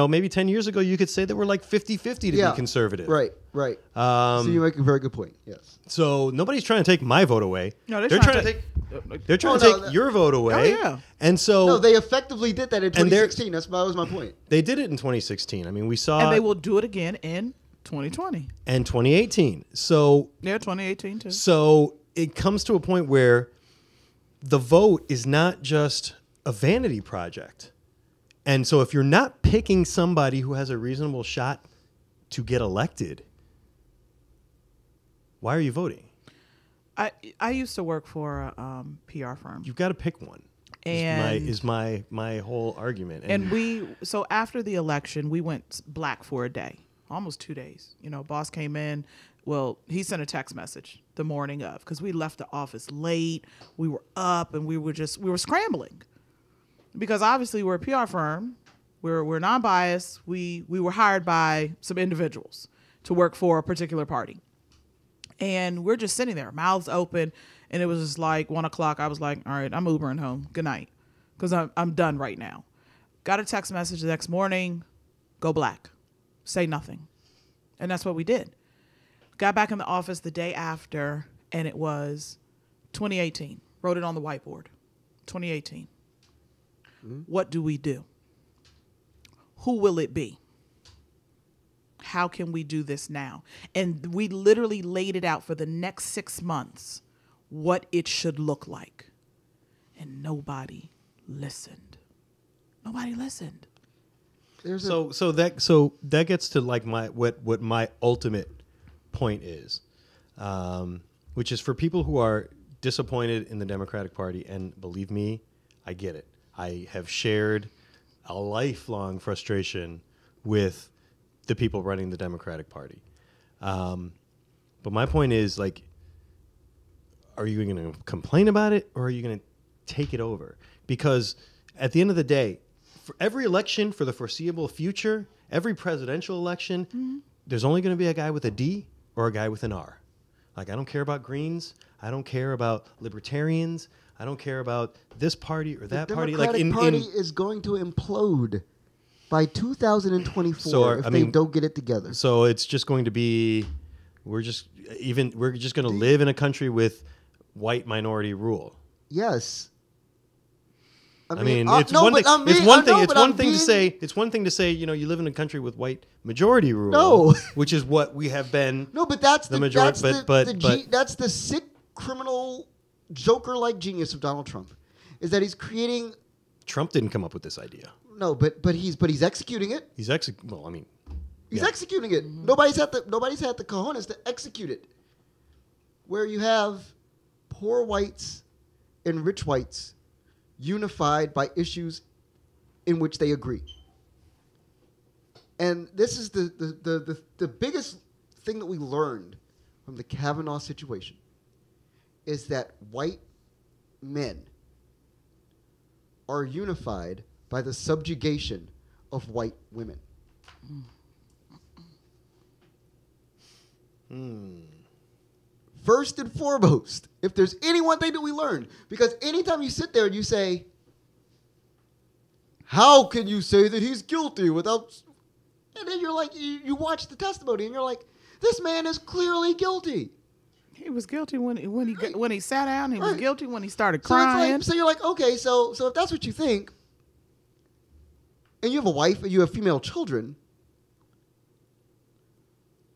S1: maybe 10 years ago you could say they were like 50-50 to be conservative.
S2: Right. So you make a very good point. Yes.
S1: So nobody's trying to take my vote away.
S3: No, they're trying to take.
S1: They're trying to take your vote away.
S3: Oh, yeah.
S1: And so
S2: they effectively did that in 2016. That was my point.
S1: They did it in 2016. I mean, we saw,
S3: and they will do it again in 2020
S1: and 2018. So
S3: 2018 too.
S1: So it comes to a point where the vote is not just a vanity project. And so if you're not picking somebody who has a reasonable shot to get elected, why are you voting?
S3: I used to work for a PR firm.
S1: You've got to pick one.
S3: And
S1: is my whole argument.
S3: And so after the election, we went black for a day, almost 2 days. Boss came in. Well, he sent a text message the morning of, because we left the office late. We were up and we were scrambling, because obviously we're a PR firm. We're non-biased. We were hired by some individuals to work for a particular party. And we're just sitting there, mouths open. And it was just like 1 o'clock. I was like, all right, I'm Ubering home. Good night. Because I'm done right now. Got a text message the next morning. Go black. Say nothing. And that's what we did. Got back in the office the day after, and it was 2018. Wrote it on the whiteboard. 2018. What do we do? Who will it be? How can we do this now? And we literally laid it out for the next 6 months, what it should look like. And nobody listened. Nobody listened.
S1: So that gets to like what my ultimate point is, which is for people who are disappointed in the Democratic Party, and believe me, I get it. I have shared a lifelong frustration with the people running the Democratic Party. But my point is, like, are you going to complain about it, or are you going to take it over? Because at the end of the day, for every election for the foreseeable future, every presidential election, there's only going to be a guy with a D or a guy with an R. Like, I don't care about Greens. I don't care about Libertarians. I don't care about this party or that party.
S2: The Democratic Party is going to implode by 2024 if they don't get it together.
S1: So it's just going to be, we're just going to live in a country with white minority rule.
S2: Yes.
S1: It's one thing to say, you live in a country with white majority rule.
S2: No.
S1: Which is what we have been.
S2: No, but that's the majority. That's the
S1: sick
S2: sick criminal Joker-like genius of Donald Trump, is that he's creating.
S1: Trump didn't come up with this idea.
S2: No, but he's executing it.
S1: He's well, I mean,
S2: He's
S1: yeah.
S2: executing it. Nobody's had the cojones to execute it. Where you have poor whites and rich whites unified by issues in which they agree. And this is the biggest thing that we learned from the Kavanaugh situation is that white men are unified by the subjugation of white women. First and foremost, if there's any one thing that we learned, because anytime you sit there and you say, how can you say that he's guilty without... And then you're like, you watch the testimony and you're like, this man is clearly guilty.
S3: He was guilty when he sat down. He was
S2: Right.
S3: guilty when he started
S2: So, it's
S3: crying.
S2: like, so you're like, okay, so if that's what you think, and you have a wife and you have female children,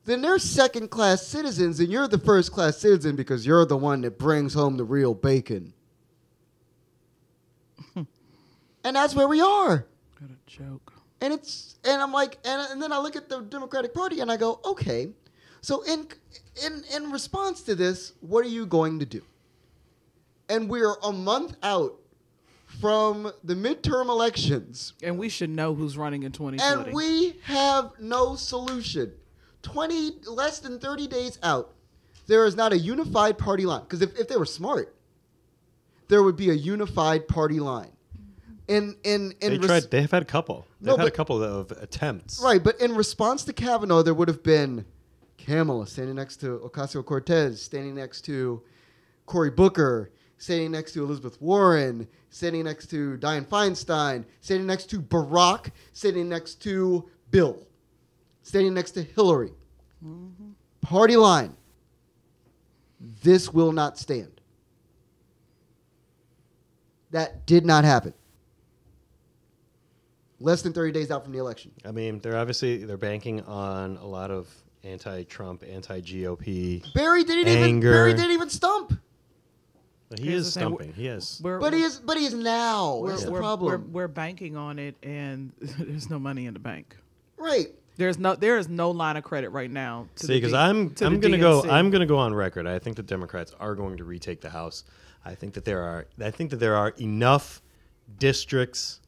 S2: then they're second-class citizens and you're the first-class citizen because you're the one that brings home the real bacon. And that's where we are.
S3: What a joke.
S2: And I'm like, and then I look at the Democratic Party and I go, okay, so in response to this, what are you going to do? And we're a month out from the midterm elections.
S3: And we should know who's running in 2020.
S2: And we have no solution. Less than 30 days out, there is not a unified party line. Because if they were smart, there would be a unified party line. They
S1: have had a couple. They've had a couple of attempts.
S2: Right, but in response to Kavanaugh, there would have been Kamala standing next to Ocasio-Cortez, standing next to Cory Booker, standing next to Elizabeth Warren, standing next to Dianne Feinstein, standing next to Barack, standing next to Bill, standing next to Hillary. Mm-hmm. Party line. This will not stand. That did not happen. Less than 30 days out from the election.
S1: I mean, they're banking on a lot of anti-Trump, anti-GOP
S2: Barry didn't even stump.
S1: But he is stumping. He is.
S2: But he is now. That's the problem.
S3: We're banking on it, and there's no money in the bank.
S2: Right.
S3: There is no line of credit right now.
S1: See, because I'm gonna go on record. I think the Democrats are going to retake the House. I think that there are enough districts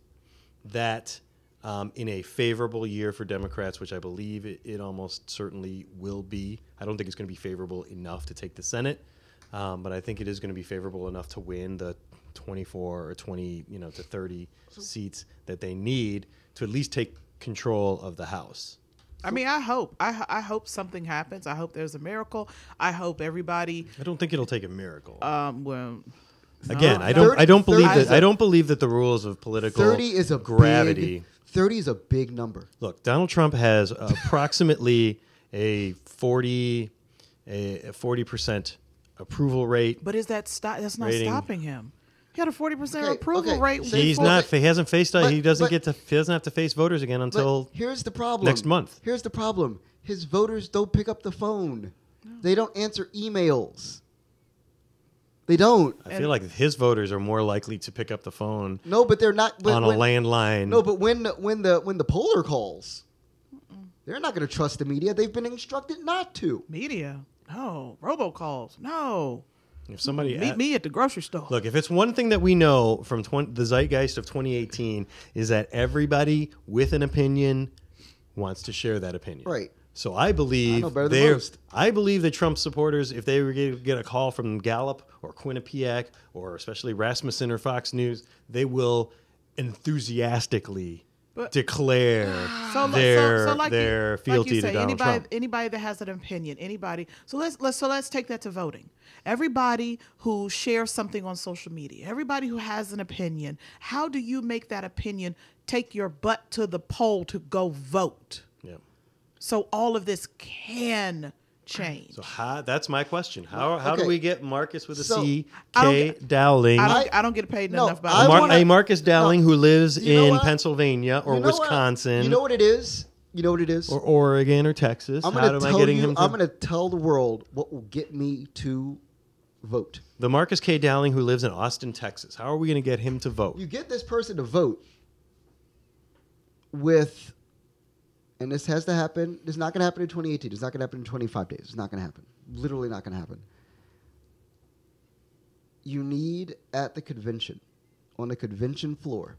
S1: that in a favorable year for Democrats, which I believe it almost certainly will be. I don't think it's going to be favorable enough to take the Senate, but I think it is going to be favorable enough to win the 24 or 20, to 30 seats that they need to at least take control of the House.
S3: I mean, I hope something happens. I hope there's a miracle. I hope everybody.
S1: I don't think it'll take a miracle.
S3: Well.
S1: Again, I don't believe that the rules of political
S2: 30 is a
S1: gravity.
S2: 30 is a big number.
S1: Look, Donald Trump has approximately a 40% approval rate.
S3: But that's not stopping him. He had a 40% approval rate.
S1: He hasn't faced. He doesn't have to face voters again until
S2: here's the problem.
S1: Next month.
S2: Here's the problem. His voters don't pick up the phone. No. They don't answer emails. They don't.
S1: I feel like his voters are more likely to pick up the phone.
S2: No, but they're not
S1: on a landline.
S2: No, but when the poller calls, they're not going to trust the media. They've been instructed not to.
S3: Media? No. Robocalls? No.
S1: If somebody
S3: meet me at the grocery store.
S1: Look, if it's one thing that we know from the zeitgeist of 2018 is that everybody with an opinion wants to share that opinion.
S2: Right.
S1: So I believe that Trump supporters, if they were to get a call from Gallup or Quinnipiac or especially Rasmussen or Fox News, they will enthusiastically declare their fealty to Donald Trump.
S3: Anybody that has an opinion, anybody. So let's take that to voting. Everybody who shares something on social media, everybody who has an opinion, how do you make that opinion take your butt to the poll to go vote? Yeah. So all of this can change.
S1: So that's my question. How do we get Marcus with a C,
S3: Dowling? I don't get paid enough by
S1: Marcus Dowling who lives in Pennsylvania or Wisconsin.
S2: You know what it is?
S1: Or Oregon or Texas.
S2: I'm going to tell the world what will get me to vote.
S1: The Marcus K. Dowling who lives in Austin, Texas. How are we going to get him to vote?
S2: You get this person to vote with, and this has to happen. This is not going to happen in 2018. It's not going to happen in 25 days. It's not going to happen. Literally not going to happen. You need at the convention, on the convention floor,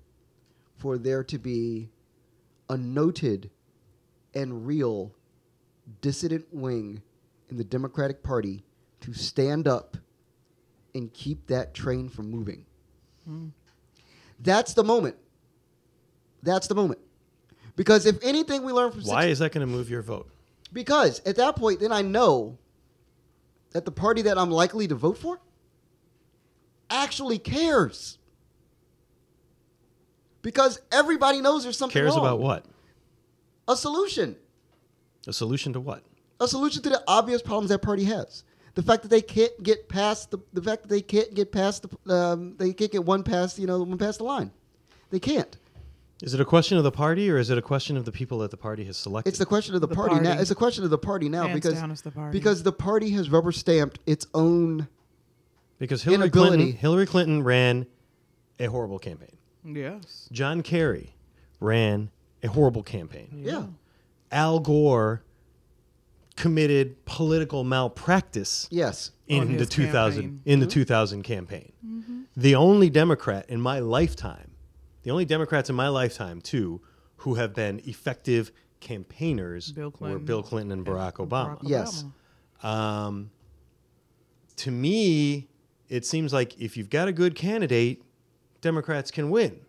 S2: for there to be a noted and real dissident wing in the Democratic Party to stand up and keep that train from moving. That's the moment. That's the moment. Because if anything we learn from...
S1: Why is that going to move your vote?
S2: Because at that point, then I know that the party that I'm likely to vote for actually cares. Because everybody knows there's something
S1: Cares
S2: wrong.
S1: about what?
S2: A solution.
S1: A solution to what?
S2: A solution to the obvious problems that party has. The fact that they can't get past the fact that they can't get past they can't get one past the line. They can't.
S1: Is it a question of the party, or is it a question of the people that the party has selected?
S2: It's the question of the party now. It's a question of the party now
S3: Hands down, it's the party.
S2: because the party has rubber stamped its own
S1: Because
S2: inability.
S1: Hillary Clinton ran a horrible campaign.
S3: Yes.
S1: John Kerry ran a horrible campaign.
S2: Yeah.
S1: Al Gore committed political malpractice
S2: Yes.
S1: in
S3: On
S1: the
S3: his
S1: 2000
S3: campaign.
S1: in the 2000 campaign. The only Democrat in my lifetime, the only Democrats in my lifetime too, who have been effective campaigners
S3: Bill
S1: were
S3: Clinton
S1: Bill Clinton and Barack Obama.
S2: Yes.
S1: To me, it seems like if you've got a good candidate, Democrats can win.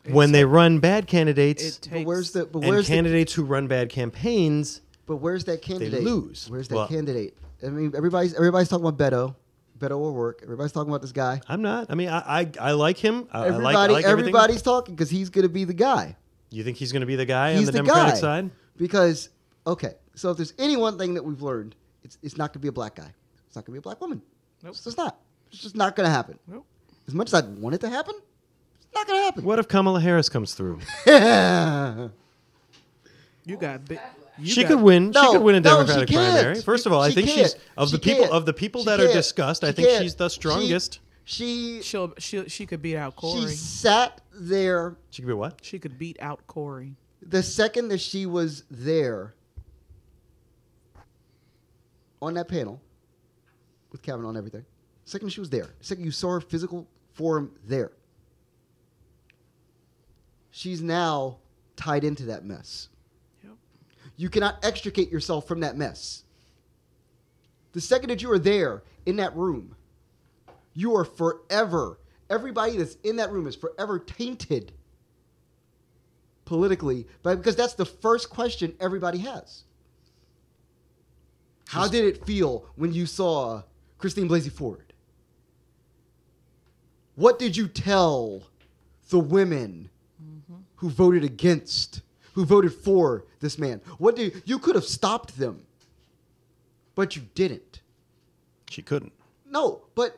S1: When they run bad candidates,
S3: It takes,
S2: But where's the
S1: and candidates who run bad campaigns,
S2: but where's that candidate?
S1: lose.
S2: Where's that
S1: Well-
S2: candidate? I mean, everybody's talking about Beto. Beto will work. Everybody's talking about this guy.
S1: I'm not. I mean, I like him. I like everything.
S2: Everybody's talking because he's going to be the guy.
S1: You think he's going to be the guy
S2: He's
S1: on the
S2: the
S1: Democratic
S2: guy.
S1: side?
S2: Because okay, so if there's any one thing that we've learned, it's not going to be a black guy. It's not going to be a black woman.
S3: Nope.
S2: It's just not. It's just not going to happen.
S3: Nope.
S2: As much as I want it to happen, it's not going to happen.
S1: What if Kamala Harris comes through?
S3: You got big.
S1: She could win.
S2: No,
S1: she could win a
S2: no, she
S1: Democratic
S2: can't.
S1: primary. First of all, I
S2: She
S1: think
S2: can't.
S1: she's of
S2: She
S1: the people
S2: can't.
S1: that are discussed. I think she's the
S2: She-
S1: strongest.
S2: She
S3: She could beat out Corey.
S2: sat there
S1: She could be what?
S3: She could beat out Corey.
S2: the second that she was there on that panel with Kavanaugh and everything. The second she was there, the second you saw her physical form there, she's now tied into that mess.
S3: Yep.
S2: You cannot extricate yourself from that mess. The second that you are there in that room, you are forever, everybody that's in that room is forever tainted politically, because that's the first question everybody has. How did it feel when you saw Christine Blasey Ford? What did you tell the women who voted against, who voted for this man? You could have stopped them, but you didn't.
S1: She couldn't.
S2: No, but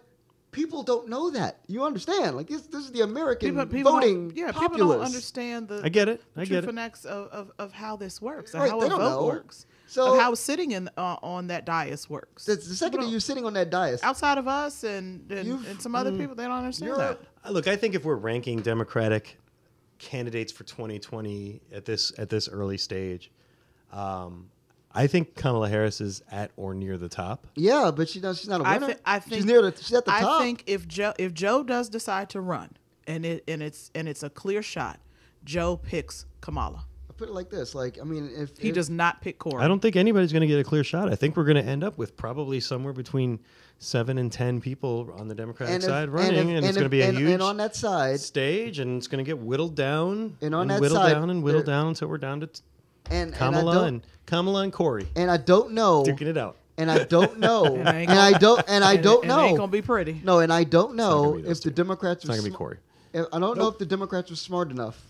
S2: people don't know that. You understand? Like this is the American
S3: People
S2: voting
S3: don't, yeah,
S2: populace.
S3: people don't understand the
S1: I get it. I get it.
S3: finesse of how this works,
S2: Right,
S3: how
S2: they
S3: a
S2: don't
S3: vote
S2: know.
S3: works,
S2: So-
S3: of how sitting on that dais works.
S2: The second that you're sitting on that dais,
S3: Outside of us and
S2: You've-
S3: some other people, they don't understand
S2: you're-
S3: that.
S1: Look, I think if we're ranking Democratic candidates for 2020 at this early stage, I think Kamala Harris is at or near the top.
S2: yeah, but she's not a winner.
S3: I think
S2: she's at the top.
S3: I think if Joe does decide to run, and it's a clear shot, Joe picks Kamala.
S2: I put it like this: like, I mean, if
S3: He does not pick Corey.
S1: I don't think anybody's going to get a clear shot. I think we're going to end up with probably somewhere between 7 and 10 people on the Democratic side running, and it's going to be a huge
S2: and on that side,
S1: stage, and it's going to get whittled down
S2: And on that
S1: whittled
S2: side,
S1: down and whittled down until we're down to
S2: and
S1: Kamala and Corey
S2: I don't know,
S1: duking it out.
S2: and I don't know,
S3: And I ain't
S2: and I don't
S3: and it ain't
S2: know.
S3: gonna be pretty.
S2: No, and I don't
S1: not
S2: know
S1: gonna be those
S2: if the
S1: two.
S2: Democrats
S1: It's
S2: are
S1: not going to be Corey.
S2: I don't know if the Democrats were smart enough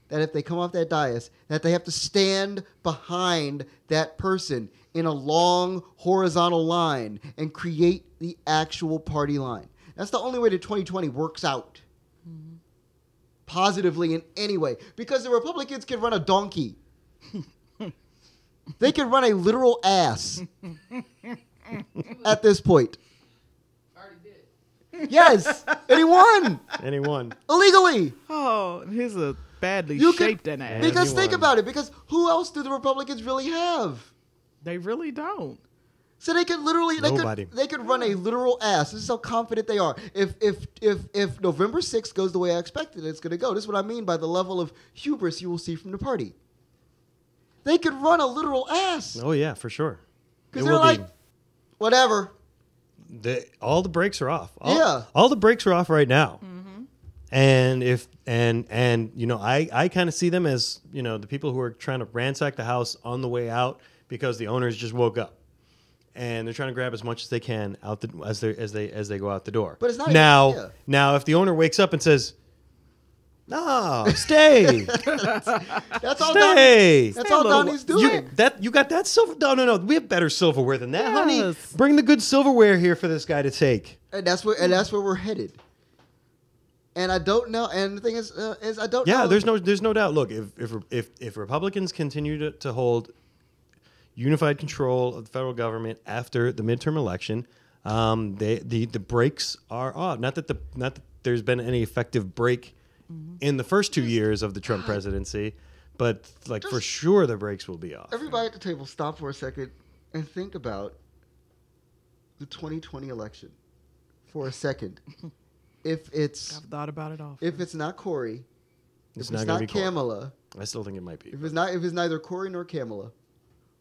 S2: that if they come off that dais, that they have to stand behind that person in a long horizontal line and create the actual party line. That's the only way that 2020 works out positively in any way, because the Republicans can run a donkey. They can run a literal ass at this point. Yes, and he won
S1: Anyone?
S2: illegally.
S3: Oh, here's a badly
S2: You could-
S3: shaped an ass.
S2: Because think
S1: Anyone.
S2: about it. Because who else do the Republicans really have?
S3: They really don't.
S2: So they could literally
S1: Nobody.
S2: they could run a literal ass. This is how confident they are. If November 6th goes the way I expected it's going to go, this is what I mean by the level of hubris you will see from the party. They could run a literal ass.
S1: Oh yeah, for sure.
S2: Because they're like, whatever.
S1: All the brakes are off.
S2: Yeah.
S1: All the brakes are off right now. And if you know, I kind of see them as, you know, the people who are trying to ransack the house on the way out because the owners just woke up. And they're trying to grab as much as they can out as they go out the door.
S2: But it's not
S1: now if the owner wakes up and says, "No, stay,
S2: That's all
S1: stay."
S2: That's all Donnie's doing.
S1: You got that silver? No. We have better silverware than that, honey.
S3: Yes.
S1: Bring the good silverware here for this guy to take.
S2: And that's where we're headed. And I don't know. And the thing is I don't know.
S1: Yeah, there's no doubt. Look, if Republicans continue to hold unified control of the federal government after the midterm election, the brakes are off. Not that there's been any effective break in the first 2 years of the Trump presidency, but like for sure the brakes will be off.
S2: Everybody at the table, stop for a second and think about the 2020 election for a second. If it's
S3: I've thought about it all.
S2: if it's not Corey,
S1: It's
S2: if
S1: not
S2: it's
S1: gonna
S2: not
S1: be Corey.
S2: Kamala,
S1: I still think it might be.
S2: if it's neither Corey nor Kamala,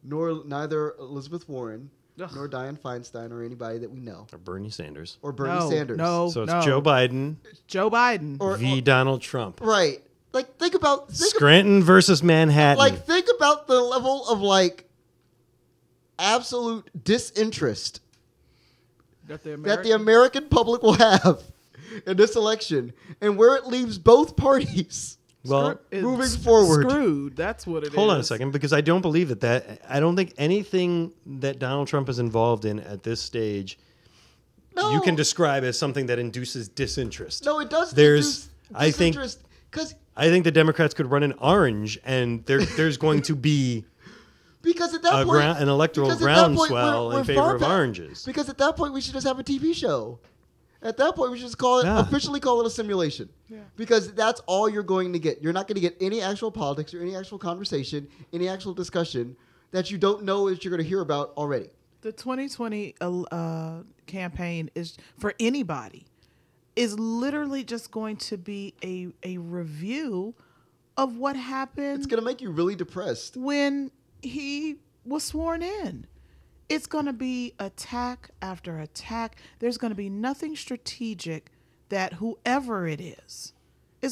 S2: nor neither Elizabeth Warren,
S3: Ugh.
S2: nor Dianne Feinstein, or anybody that we know,
S1: Or Bernie Sanders.
S2: or Bernie Sanders.
S3: No,
S1: So it's
S3: no.
S1: Joe Biden
S3: Joe Biden.
S2: Or-
S1: v. Donald Trump.
S2: Right. Like think about
S1: Scranton versus Manhattan.
S2: think about the level of like absolute disinterest
S3: that the
S2: that the American public will have in this election, and where it leaves both parties.
S1: well,
S2: moving forward.
S3: Screwed. That's what it is.
S1: hold on a second, because I don't believe that I don't think anything that Donald Trump is involved in at this stage
S2: No.
S1: you can describe as something that induces disinterest.
S2: No, it does.
S1: There's, I think,
S2: because
S1: the Democrats could run an orange, and there's going to be
S2: at that point
S1: an electoral
S2: because at that point,
S1: groundswell
S2: we're
S1: in favor
S2: far
S1: of
S2: past-
S1: oranges.
S2: Because at that point we should just have a TV show. At that point we should just officially call it a simulation.
S3: Yeah.
S2: Because that's all you're going to get. You're not going to get any actual politics or any actual conversation, any actual discussion that you don't know that you're going to hear about already.
S3: The 2020 campaign is for anybody is literally just going to be a review of what happened
S2: It's going to make you really depressed.
S3: when he was sworn in. It's going to be attack after attack. There's going to be nothing strategic that whoever it is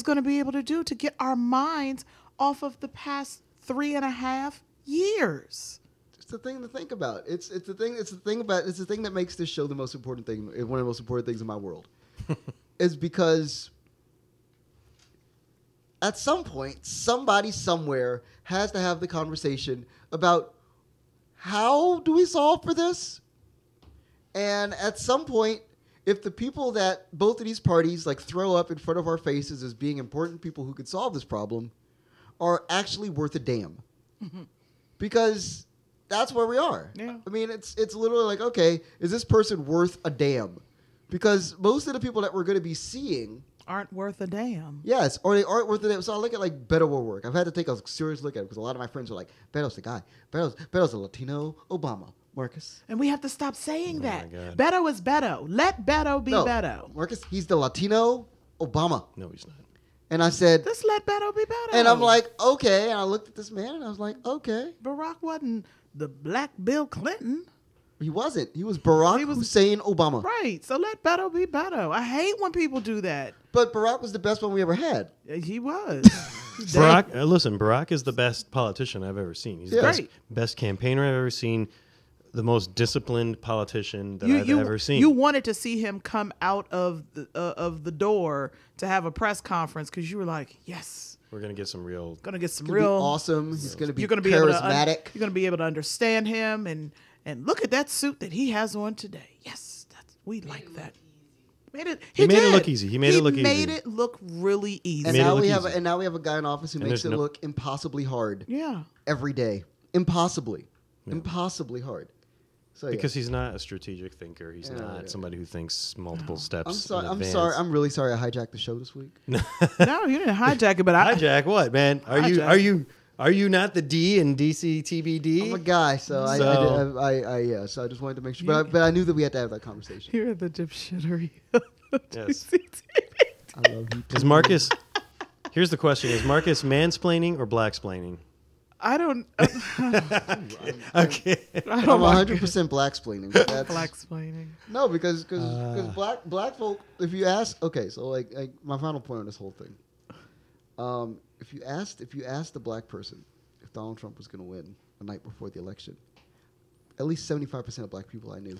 S3: going to be able to do to get our minds off of the past 3.5 years.
S2: It's the thing to think about. It's the thing that makes this show the most important thing. One of the most important things in my world, is because at some point, somebody somewhere has to have the conversation about how do we solve for this? And at some point, if the people that both of these parties like throw up in front of our faces as being important people who could solve this problem are actually worth a damn. Because that's where we are.
S3: Yeah.
S2: I mean, it's literally like, okay, is this person worth a damn? Because most of the people that we're going to be seeing
S3: Aren't worth a damn.
S2: yes, or they aren't worth it. So I look at like Beto will work. I've had to take a serious look at it because a lot of my friends are like, Beto's the guy. Beto's a Latino Obama. Marcus.
S3: And we have to stop saying that.
S1: my God.
S3: Beto is Beto. Let Beto be
S2: No,
S3: Beto.
S2: Marcus, he's the Latino Obama.
S1: No, he's not.
S2: And I said,
S3: Just let Beto be Beto.
S2: and I'm like, okay. And I looked at this man and I was like, okay.
S3: Barack wasn't the black Bill Clinton.
S2: He wasn't. He was Barack Hussein Obama.
S3: Right. So let Beto be Beto. I hate when people do that.
S2: But Barack was the best one we ever had.
S3: He was.
S1: Barack, listen, Barack is the best politician I've ever seen. He's
S2: Yeah.
S1: the best,
S3: Right.
S1: best campaigner I've ever seen, the most disciplined politician that I've ever seen.
S3: You wanted to see him come out of the door to have a press conference because you were like, yes,
S1: We're going to get some real...
S3: gonna get some
S2: He's gonna
S3: real
S2: be awesome. He's going to be
S3: You're gonna be
S2: charismatic.
S3: you're gonna be able to understand him and look at that suit that he has on today. Yes, we like that. He
S1: made it
S3: did.
S1: look easy. He made it look easy.
S3: made it look really easy.
S2: and
S1: made it
S2: now
S1: look
S2: we have
S1: easy.
S2: and now we have a guy in office who
S1: And
S2: makes
S1: there's
S2: it
S1: no-
S2: look impossibly hard
S3: Yeah.
S2: every day. Impossibly hard. So
S1: Because he's not a strategic thinker. He's
S2: Yeah,
S1: not
S2: yeah.
S1: somebody who thinks multiple steps.
S2: I'm sorry.
S1: in
S2: I'm
S1: advance.
S2: sorry. I'm really sorry. I hijacked the show this week.
S3: No, you didn't hijack it, but I.
S1: Hijack what, man? Are you not the D in DC TBD?
S2: I'm a guy, so
S1: So-
S2: I just wanted to make sure. But I knew that we had to have that conversation.
S3: You're the dipshittery.
S1: Yes.
S2: I love you.
S1: Is Marcus? Here's the question: is Marcus mansplaining or blacksplaining?
S3: I don't.
S1: Okay.
S3: I
S2: I'm
S3: don't like
S2: 100% black-splaining. That's
S3: black explaining.
S2: no, because black folk. If you ask, okay, so like my final point on this whole thing. If you asked the black person if Donald Trump was going to win the night before the election, at least 75% of black people I knew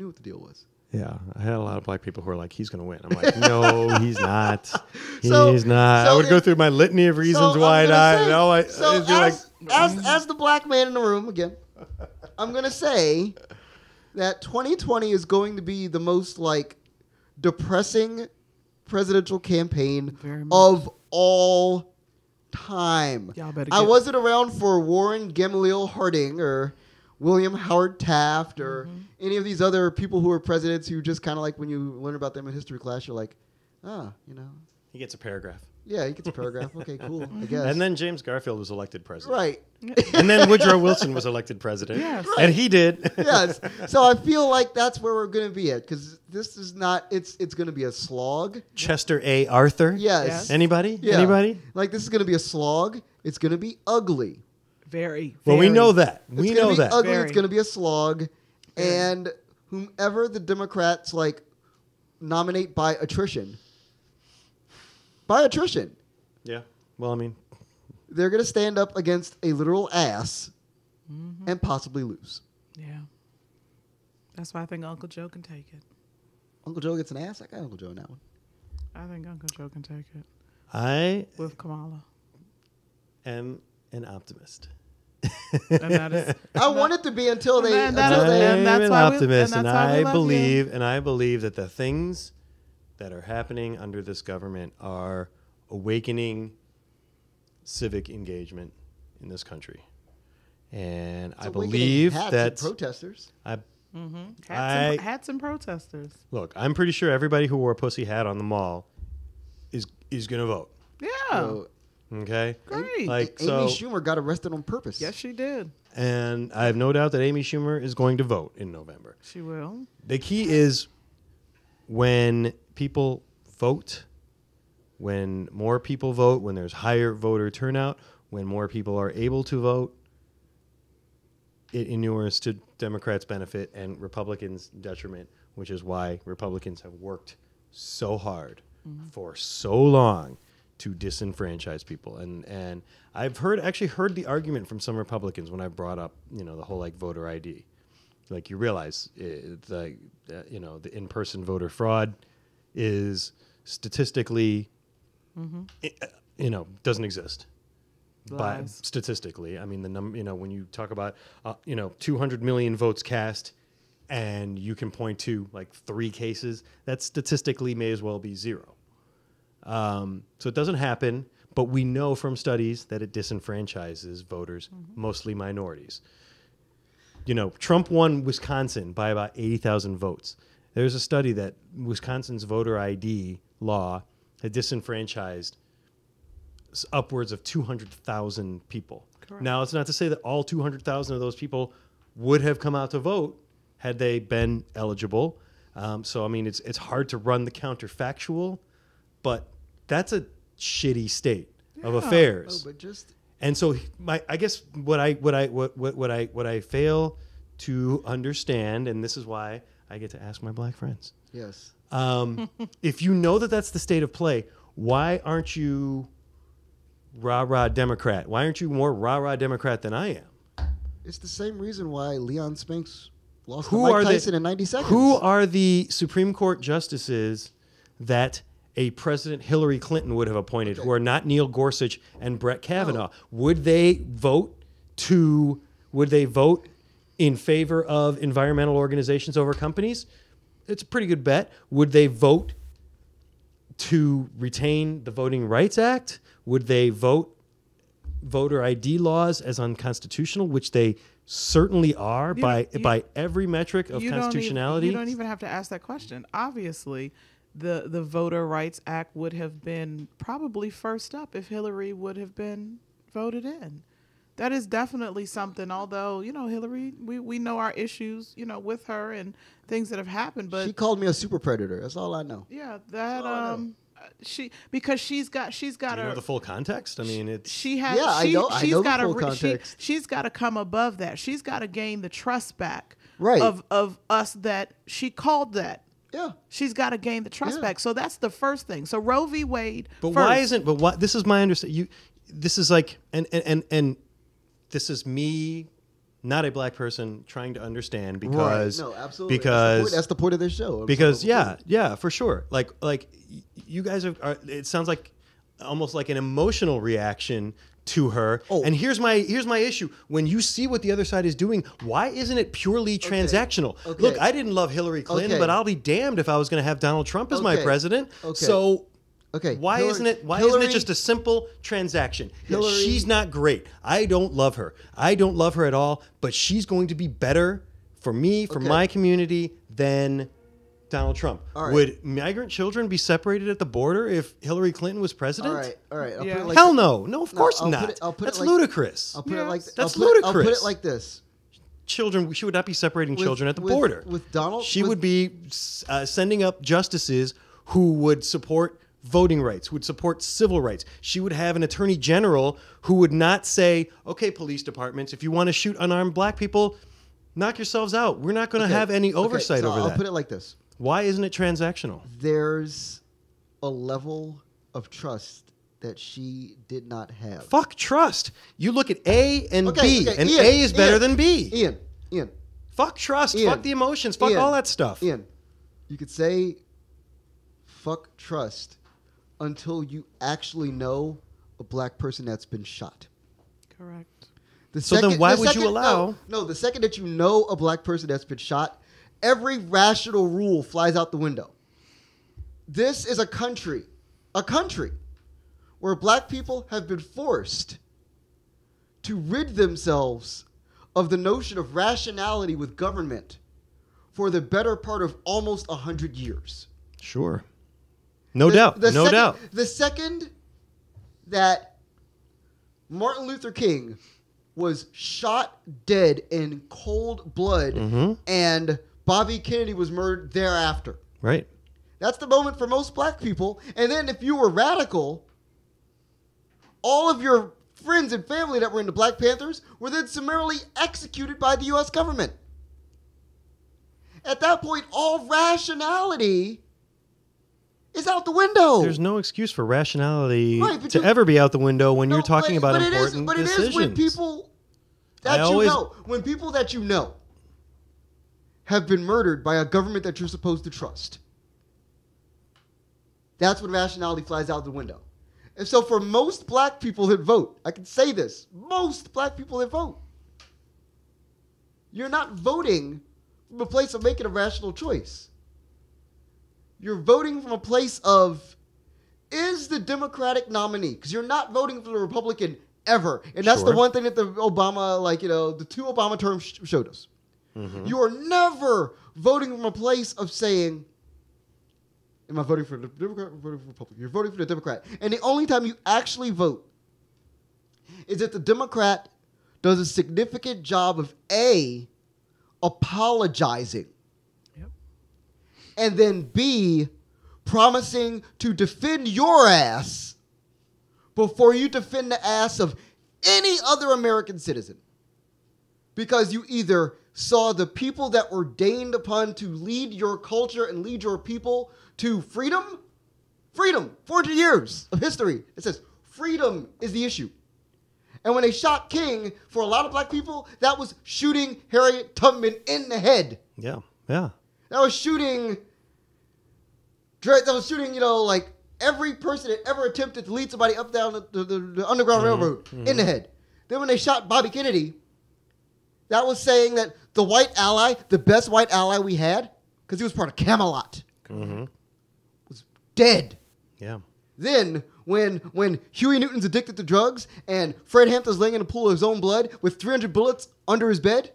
S2: what the deal was.
S1: Yeah, I had a lot of black people who were like, "He's going to win." I'm like, "No, he's not.
S2: So-
S1: He's not."
S2: so
S1: I would go
S2: if-
S1: through my litany of reasons
S2: So
S1: why
S2: I'm
S1: not.
S2: gonna say-
S1: No,
S2: so
S1: it'd be like,
S2: as the black man in the room again, I'm gonna say that 2020 is going to be the most like depressing presidential campaign
S3: Very much.
S2: of all time.
S3: Y'all better
S2: I
S3: get-
S2: wasn't around for Warren Gamaliel Harding or William Howard Taft or any of these other people who were presidents who just kind of like when you learn about them in history class, you're like,
S1: he gets a paragraph,
S2: yeah, he gets a paragraph. Okay, cool, I guess.
S1: and then James Garfield was elected president,
S2: right.
S1: and then Woodrow Wilson was elected president,
S3: Yes.
S1: and he did.
S2: Yes. So I feel like that's where we're going to be at because this is not. It's going to be a slog.
S1: Chester A. Arthur.
S2: Yes.
S1: Anybody?
S2: Yeah.
S1: Anybody?
S2: Like this is going to be a slog. It's going to be ugly.
S3: Very.
S1: Well, we
S3: very.
S1: know that.
S2: It's
S1: We
S2: gonna
S1: know
S2: be
S1: that.
S2: ugly.
S3: Very.
S2: It's going to be a slog,
S3: Very.
S2: and whomever the Democrats like nominate by attrition.
S1: Yeah. Well, I mean,
S2: They're going to stand up against a literal ass and possibly lose.
S3: Yeah. That's why I think Uncle Joe can take it.
S2: Uncle Joe gets an ass. I got Uncle Joe in that one.
S3: I think Uncle Joe can take it
S1: I
S3: with Kamala.
S1: am an optimist.
S3: And that is.
S2: I want it to be until they.
S3: And that
S2: until
S3: is-
S2: they
S3: and that's
S1: I'm an
S3: why we-
S1: optimist,
S3: and
S1: and
S3: that's why we
S1: I
S3: love
S1: believe, and I believe that the things that are happening under this government are awakening civic engagement in this country, and
S2: it's
S1: I
S2: awakening
S1: believe
S2: hats
S1: that
S2: and protesters.
S3: Hats and protesters.
S1: look, I'm pretty sure everybody who wore a pussy hat on the mall is going to vote.
S3: Yeah.
S2: So,
S1: Okay,
S3: Great.
S1: like
S2: Amy
S1: so.
S2: Schumer got arrested on purpose.
S3: Yes, she did.
S1: And I have no doubt that Amy Schumer is going to vote in November.
S3: She will.
S1: The key is when people vote, when more people vote, when there's higher voter turnout, when more people are able to vote, it inures to Democrats' benefit and Republicans' detriment, which is why Republicans have worked so hard for so long to disenfranchise people. And I've actually heard the argument from some Republicans when I brought up, the whole like voter ID. Like you realize the in-person voter fraud is statistically, doesn't exist. But
S3: Lies.
S1: statistically, I mean, the number, when you talk about, 200 million votes cast and you can point to like 3 cases, that statistically may as well be 0. So it doesn't happen, but we know from studies that it disenfranchises voters, mostly minorities. Trump won Wisconsin by about 80,000 votes. There's a study that Wisconsin's voter ID law had disenfranchised upwards of 200,000 people.
S3: Correct.
S1: Now, it's not to say that all 200,000 of those people would have come out to vote had they been eligible. So, I mean, it's hard to run the counterfactual, but that's a shitty state of affairs.
S2: Oh, but just
S1: And so I guess what I fail to understand, and this is why I get to ask my black friends.
S2: yes.
S1: If you know that that's the state of play, why aren't you rah-rah Democrat? Why aren't you more rah-rah Democrat than I am?
S2: It's the same reason why Leon Spinks lost
S1: Who
S2: to
S1: are
S2: Mike
S1: the-
S2: Tyson in 90 seconds.
S1: Who are the Supreme Court justices that a President Hillary Clinton would have appointed who are not Neil Gorsuch and Brett Kavanaugh? Would they vote in favor of environmental organizations over companies? It's a pretty good bet. Would they vote to retain the Voting Rights Act? Would they vote voter ID laws as unconstitutional, which they certainly are
S3: You
S1: by
S3: don't- you-
S1: by every metric of constitutionality.
S3: You don't even have to ask that question. Obviously, the Voter Rights Act would have been probably first up if Hillary would have been voted in. That is definitely something, although, Hillary, we know our issues, with her and things that have happened. But
S2: She called me a super predator. That's all I know.
S3: yeah, that
S2: all I know.
S3: because she's got
S1: Do you
S3: a
S1: know the full context? I mean, it's
S3: she has
S2: Yeah, I know
S3: she's
S2: the
S3: got
S2: full
S3: to
S2: context.
S3: she's got to come above that. She's got to gain the trust back
S2: Right.
S3: of us that she called that.
S2: Yeah.
S3: She's got to gain the trust
S2: Yeah.
S3: back. So that's the first thing. So Roe v. Wade.
S1: But
S3: first.
S1: why isn't? But why? This is my understanding. This is like, and this is me, not a black person, trying to understand because
S2: Right. No, absolutely.
S1: because
S2: that's the point of this show.
S1: because yeah, for sure. Like you guys are. It sounds like almost like an emotional reaction to her.
S2: Oh.
S1: And here's my issue. When you see what the other side is doing, why isn't it purely transactional?
S2: Okay.
S1: Look, I didn't love Hillary Clinton,
S2: Okay.
S1: but I'll be damned if I was going to have Donald Trump as my
S2: Okay.
S1: president.
S2: Okay.
S1: So
S2: Okay.
S1: why
S2: Hillary-
S1: isn't it
S2: Hillary-
S1: just a simple transaction? Yeah,
S2: Hillary-
S1: she's not great. I don't love her. I don't love her at all, but she's going to be better for me, for
S2: Okay.
S1: my community than Donald Trump.
S2: All right.
S1: Would migrant children be separated at the border if Hillary Clinton was president?
S2: All right. I'll
S3: Yeah.
S2: put it like
S1: Hell no. No, of course
S2: I'll
S1: not.
S2: put it- I'll put it
S1: That's
S2: like-
S1: ludicrous.
S2: I'll put it
S3: Yes.
S2: like
S1: That's
S2: I'll put it
S1: ludicrous.
S2: like this.
S1: Children, she would not be separating
S2: With-
S1: children at the
S2: with-
S1: border.
S2: with Donald-
S1: she
S2: with-
S1: would be sending up justices who would support voting rights, would support civil rights. She would have an attorney general who would not say, okay, police departments, if you want to shoot unarmed black people, knock yourselves out. We're not going to
S2: Okay.
S1: have any
S2: Okay,
S1: oversight
S2: so
S1: over
S2: I'll
S1: that.
S2: put it like this.
S1: Why isn't it transactional?
S2: There's a level of trust that she did not have.
S1: Fuck trust. You look at A and
S2: Okay,
S1: B,
S2: okay,
S1: and
S2: Ian,
S1: A is better
S2: Ian,
S1: than B.
S2: Ian,
S1: Fuck trust.
S2: Ian,
S1: Fuck the emotions. Fuck
S2: Ian,
S1: all that stuff.
S2: Ian, you could say fuck trust until you actually know a black person that's been shot.
S3: Correct.
S1: So then why would you allow-
S2: No, the second that you know a black person that's been shot, every rational rule flies out the window. This is a country where black people have been forced to rid themselves of the notion of rationality with government for the better part of almost 100 years.
S1: Sure. No doubt. No doubt.
S2: The second that Martin Luther King was shot dead in cold blood
S1: Mm-hmm.
S2: and Bobby Kennedy was murdered thereafter.
S1: Right.
S2: That's the moment for most black people. And then if you were radical, all of your friends and family that were in the Black Panthers were then summarily executed by the U.S. government. At that point, all rationality is out the window.
S1: There's no excuse for rationality
S2: Right, but
S1: to
S2: you-
S1: ever be out the window when
S2: No,
S1: you're talking about
S2: but it is-
S1: important
S2: but it
S1: decisions.
S2: is when people that when people that you know have been murdered by a government that you're supposed to trust. That's when rationality flies out the window. And so for most black people that vote, I can say this, most black people that vote, you're not voting from a place of making a rational choice. You're voting from a place of, is the Democratic nominee, because you're not voting for the Republican ever. And that's the
S1: Sure.
S2: one thing that the Obama, the two Obama terms showed us.
S1: Mm-hmm.
S2: You are never voting from a place of saying, am I voting for the Democrat or voting for the Republican? You're voting for the Democrat. And the only time you actually vote is if the Democrat does a significant job of A, apologizing,
S3: Yep.
S2: and then B, promising to defend your ass before you defend the ass of any other American citizen. Because you either saw the people that were deigned upon to lead your culture and lead your people to freedom, 400 years of history. It says freedom is the issue. And when they shot King, for a lot of black people, that was shooting Harriet Tubman in the head.
S1: Yeah. Yeah.
S2: That was shooting, every person that ever attempted to lead somebody up down the Underground Railroad in the head. Then when they shot Bobby Kennedy, that was saying that the white ally, the best white ally we had, because he was part of Camelot,
S1: Mm-hmm.
S2: was dead.
S1: Yeah.
S2: Then, when Huey Newton's addicted to drugs and Fred Hampton's laying in a pool of his own blood with 300 bullets under his bed?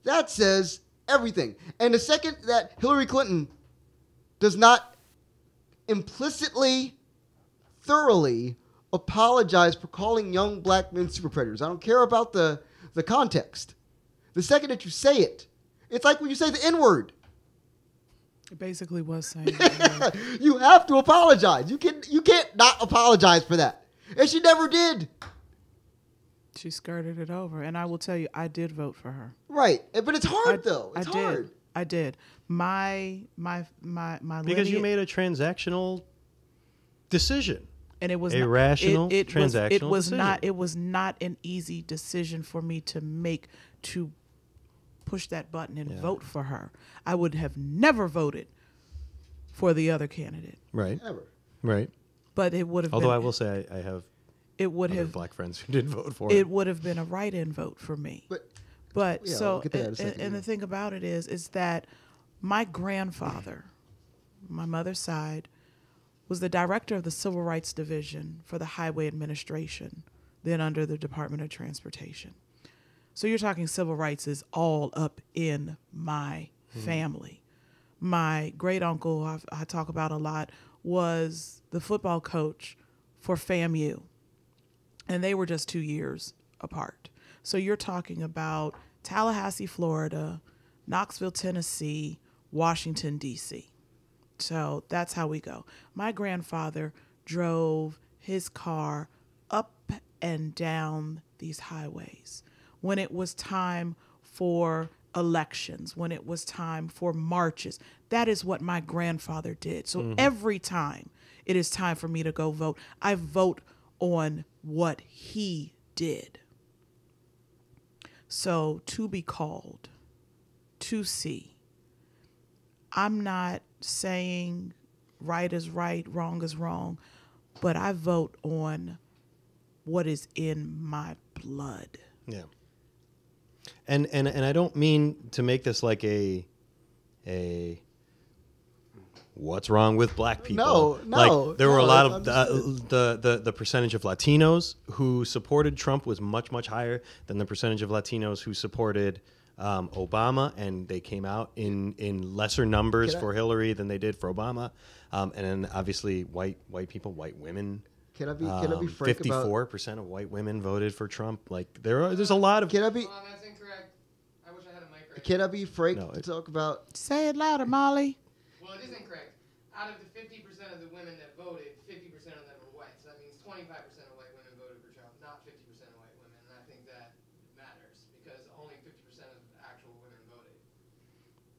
S2: That says everything. And the second that Hillary Clinton does not implicitly, thoroughly apologize for calling young black men super predators, I don't care about the context. The second that you say it, it's like when you say the N-word.
S3: It basically was saying that.
S2: You have to apologize. You can't not apologize for that. And she never did.
S3: She skirted it over. And I will tell you, I did vote for her.
S2: Right. But it's hard, though. It's hard.
S3: I did. My
S1: Because you made a transactional decision.
S3: And it was
S1: a rational transactional
S3: it was
S1: decision.
S3: not it was not an easy decision for me to make, to push that button and vote for her. I would have never voted for the other candidate.
S1: Right.
S2: Never.
S1: Right.
S3: But it would have
S1: Although
S3: been,
S1: I will say I have other black friends who did vote for
S3: it would have been a write-in vote for me. But
S2: yeah,
S3: so
S2: we'll get to that in a second,
S3: and the thing about it is that my grandfather, my mother's side, was the director of the Civil Rights Division for the Highway Administration, then under the Department of Transportation. So you're talking civil rights is all up in my family. My great uncle, I talk about a lot, was the football coach for FAMU. And they were just 2 years apart. So you're talking about Tallahassee, Florida, Knoxville, Tennessee, Washington, D.C. So that's how we go. My grandfather drove his car up and down these highways when it was time for elections, when it was time for marches. That is what my grandfather did. So every time it is time for me to go vote, I vote on what he did. So to be called, to see, I'm not saying right is right, wrong is wrong, but I vote on what is in my blood.
S1: Yeah. And I don't mean to make this like a what's wrong with black people.
S2: No.
S1: Like there were a lot of the percentage of Latinos who supported Trump was much, much higher than the percentage of Latinos who supported Obama, and they came out in lesser numbers for Hillary than they did for Obama. And then obviously white people, white women.
S2: Can I be frank
S1: 54% of white women voted for Trump. Like there's a lot of.
S2: Can I be?
S4: Well, that's incorrect. I wish I had a mic right
S2: Can I be frank to talk about?
S3: Say it louder, Molly.
S4: Well, it is incorrect. Out of the 50% of the women that voted, 50% of them were white. So that means 25% of white women voted for Trump, not 50% of white women. And I think that matters because only 50% of actual women voted.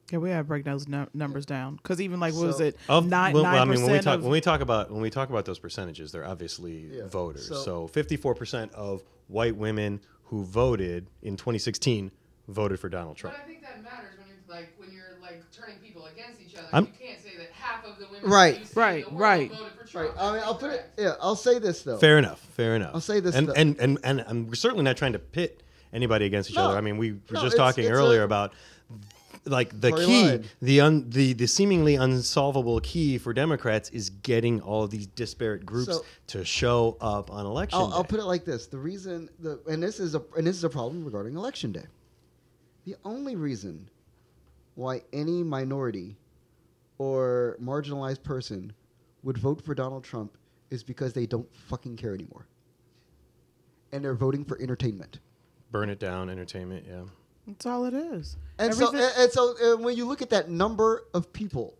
S3: Yeah, we gotta break those numbers down because even like what was it?
S1: I
S3: 9%.
S1: mean, when we talk about those percentages, they're obviously voters. So 54% of white women who voted in 2016 voted for Donald Trump.
S4: But I think that matters when you're turning people against each other.
S1: I'm-
S4: You can't say that half of the women
S2: Right.
S4: you see
S3: Right,
S4: in the world
S3: right.
S4: voted for Trump.
S2: I mean,
S4: That's
S2: I'll put it.
S4: incorrect.
S2: Yeah, I'll say this though.
S1: Fair enough.
S2: I'll say this
S1: and
S2: though.
S1: and I'm certainly not trying to pit anybody against each
S2: No.
S1: other. I mean, we were
S2: No,
S1: just
S2: it's-
S1: talking
S2: it's
S1: earlier
S2: a-
S1: about like the
S2: Party
S1: key,
S2: line.
S1: the seemingly unsolvable key for Democrats is getting all of these disparate groups
S2: So-
S1: to show up on election day.
S2: I'll put it like this: the reason, and this is a problem regarding election day. The only reason why any minority or marginalized person would vote for Donald Trump is because they don't fucking care anymore, and they're voting for entertainment.
S1: Burn it down, entertainment. Yeah.
S3: That's all it is.
S2: And so when you look at that number of people,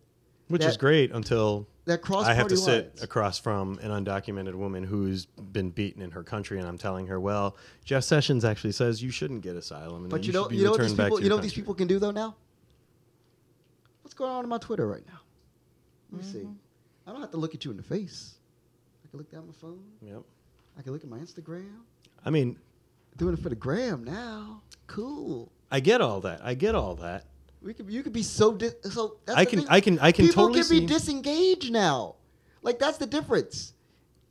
S1: Which is great until
S2: that cross
S1: I have
S2: party
S1: to sit
S2: lines.
S1: across from an undocumented woman who's been beaten in her country, and I'm telling her, well, Jeff Sessions actually says you shouldn't get asylum, and
S2: But
S1: then
S2: you know
S1: should be
S2: what these
S1: returned back
S2: people,
S1: to
S2: you
S1: your
S2: know what these
S1: country.
S2: people can do though now. What's going on my Twitter right now? Let me see. I don't have to look at you in the face. I can look down my phone.
S1: Yep.
S2: I can look at my Instagram.
S1: I mean,
S2: Doing it for the gram now. Cool.
S1: I get all that.
S2: You could be so so. That's
S1: I
S2: the
S1: can-
S2: thing.
S1: I can
S2: People
S1: totally
S2: can be
S1: see-
S2: disengaged now. Like that's the difference.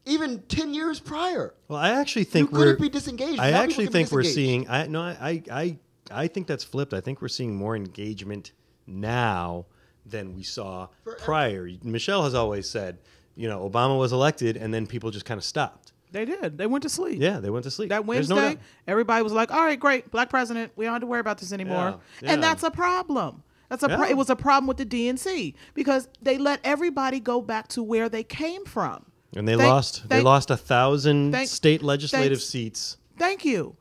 S2: Even 10 years prior,
S1: Well, I actually think
S2: you
S1: we're.
S2: couldn't be disengaged.
S1: I
S2: Now
S1: actually
S2: people can be
S1: think we're
S2: disengaged.
S1: seeing. I think that's flipped. I think we're seeing more engagement now than we saw prior. Michelle has always said Obama was elected, and then people just kind of stopped.
S3: They did. They went to sleep.
S1: Yeah, they went to sleep.
S3: That
S1: There's no
S3: Wednesday,
S1: doubt.
S3: everybody was like, all right, great, black president. We don't have to worry about this anymore.
S1: Yeah,
S3: And
S1: yeah.
S3: that's a problem.
S1: Yeah.
S3: It was a problem with the DNC because they let everybody go back to where they came from.
S1: And they
S3: Thank-
S1: lost 1,000
S3: thank-
S1: state legislative
S3: thanks.
S1: seats.
S3: Thank you.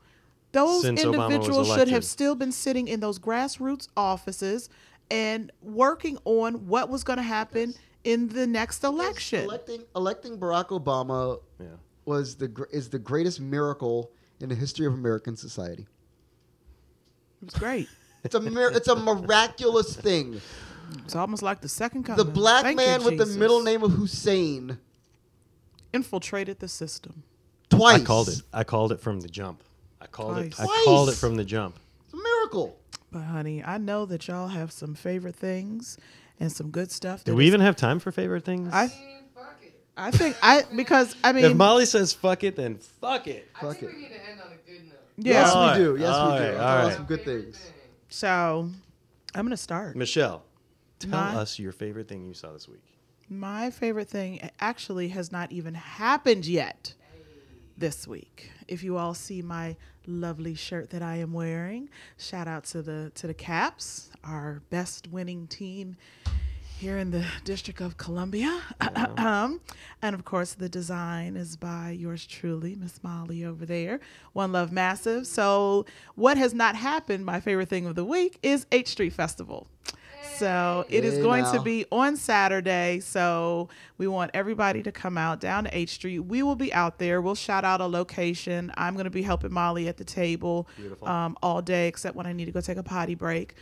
S3: Those
S1: Since Obama was
S3: individuals should
S1: elected.
S3: have still been sitting in those grassroots offices and working on what was going to happen in the next election.
S2: Electing Barack Obama
S1: Yeah.
S2: is the greatest miracle in the history of American society.
S3: It was great.
S2: It's a miraculous thing.
S3: It's almost like the second coming.
S2: The black
S3: Thank
S2: man
S3: you,
S2: with the
S3: Jesus.
S2: middle name of Hussein
S3: infiltrated the system.
S2: twice.
S1: I called it from the jump. I called it
S2: Twice.
S1: from the jump.
S2: It's a miracle.
S3: But honey, I know that y'all have some favorite things and some good stuff.
S1: Do
S3: that
S1: we
S3: is-
S1: even have time for favorite things?
S3: I
S4: Fuck it.
S3: I think because I
S1: if
S3: mean
S1: Molly says fuck it, then fuck it.
S4: I
S2: Fuck
S4: think
S2: it.
S4: we need to end on a good note.
S3: yeah.
S2: Yes,
S1: All
S2: we do.
S1: right.
S2: Yes,
S1: All
S2: we do.
S1: right.
S2: I'll
S1: All
S2: tell
S1: right.
S2: us some good
S4: Favorite
S2: things.
S4: thing.
S3: So I'm gonna start.
S1: Michelle, tell
S3: My-
S1: us your favorite thing you saw this week.
S3: My favorite thing actually has not even happened yet this week. If you all see my lovely shirt that I am wearing, shout out to the Caps, our best winning team here in the District of Columbia. And of course, the design is by yours truly, Miss Molly over there. One Love Massive. So what has not happened, my favorite thing of the week, is H Street Festival. So it is
S2: Hey,
S3: going to
S2: now.
S3: be on Saturday. So we want everybody to come out down to H Street. We will be out there. We'll shout out a location. I'm going to be helping Molly at the table all day, except when I need to go take a potty break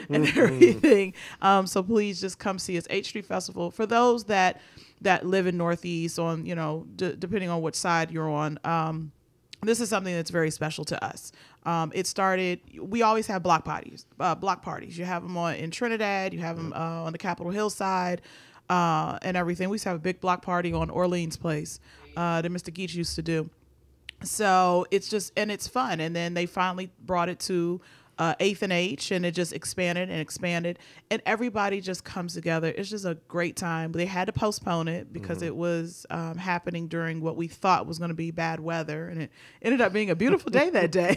S3: and everything. So please just come see us. H Street Festival. For those that live in Northeast, on depending on which side you're on. This is something that's very special to us. It started. We always have block parties. You have them in Trinidad. You have them on the Capitol Hill side, and everything. We used to have a big block party on Orleans Place that Mr. Geach used to do. So it's fun. And then they finally brought it to 8th and H, and it just expanded, and everybody just comes together. It's just a great time. They had to postpone it because it was happening during what we thought was going to be bad weather, and it ended up being a beautiful day that day.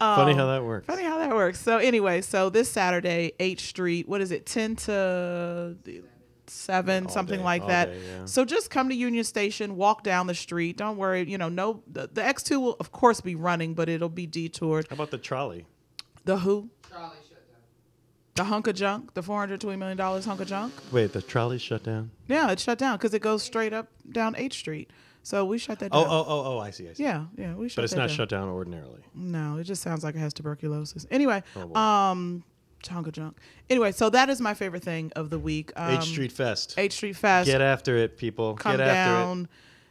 S1: Funny how that works.
S3: So anyway, this Saturday, H Street, what is it, 10 to 7,
S1: All
S3: something
S1: day,
S3: like
S1: all
S3: that.
S1: day, yeah.
S3: So just come to Union Station, walk down the street. Don't worry, the X2 will of course be running, but it'll be detoured.
S1: How about the trolley?
S3: The who?
S4: Trolley shut down.
S3: The hunk of junk, the $420 million hunk of junk.
S1: Wait, the trolley shut down?
S3: Yeah, it's shut down because it goes straight up down H Street. So we shut that down.
S1: Oh, I see.
S3: Yeah, we shut
S1: But it's
S3: that
S1: not
S3: down.
S1: shut down ordinarily.
S3: No, it just sounds like it has tuberculosis. Anyway,
S1: Oh, boy.
S3: hunk of junk. Anyway, so that is my favorite thing of the week.
S1: H Street Fest.
S3: H Street Fest.
S1: Get after it, people.
S3: Come
S1: Get after
S3: down.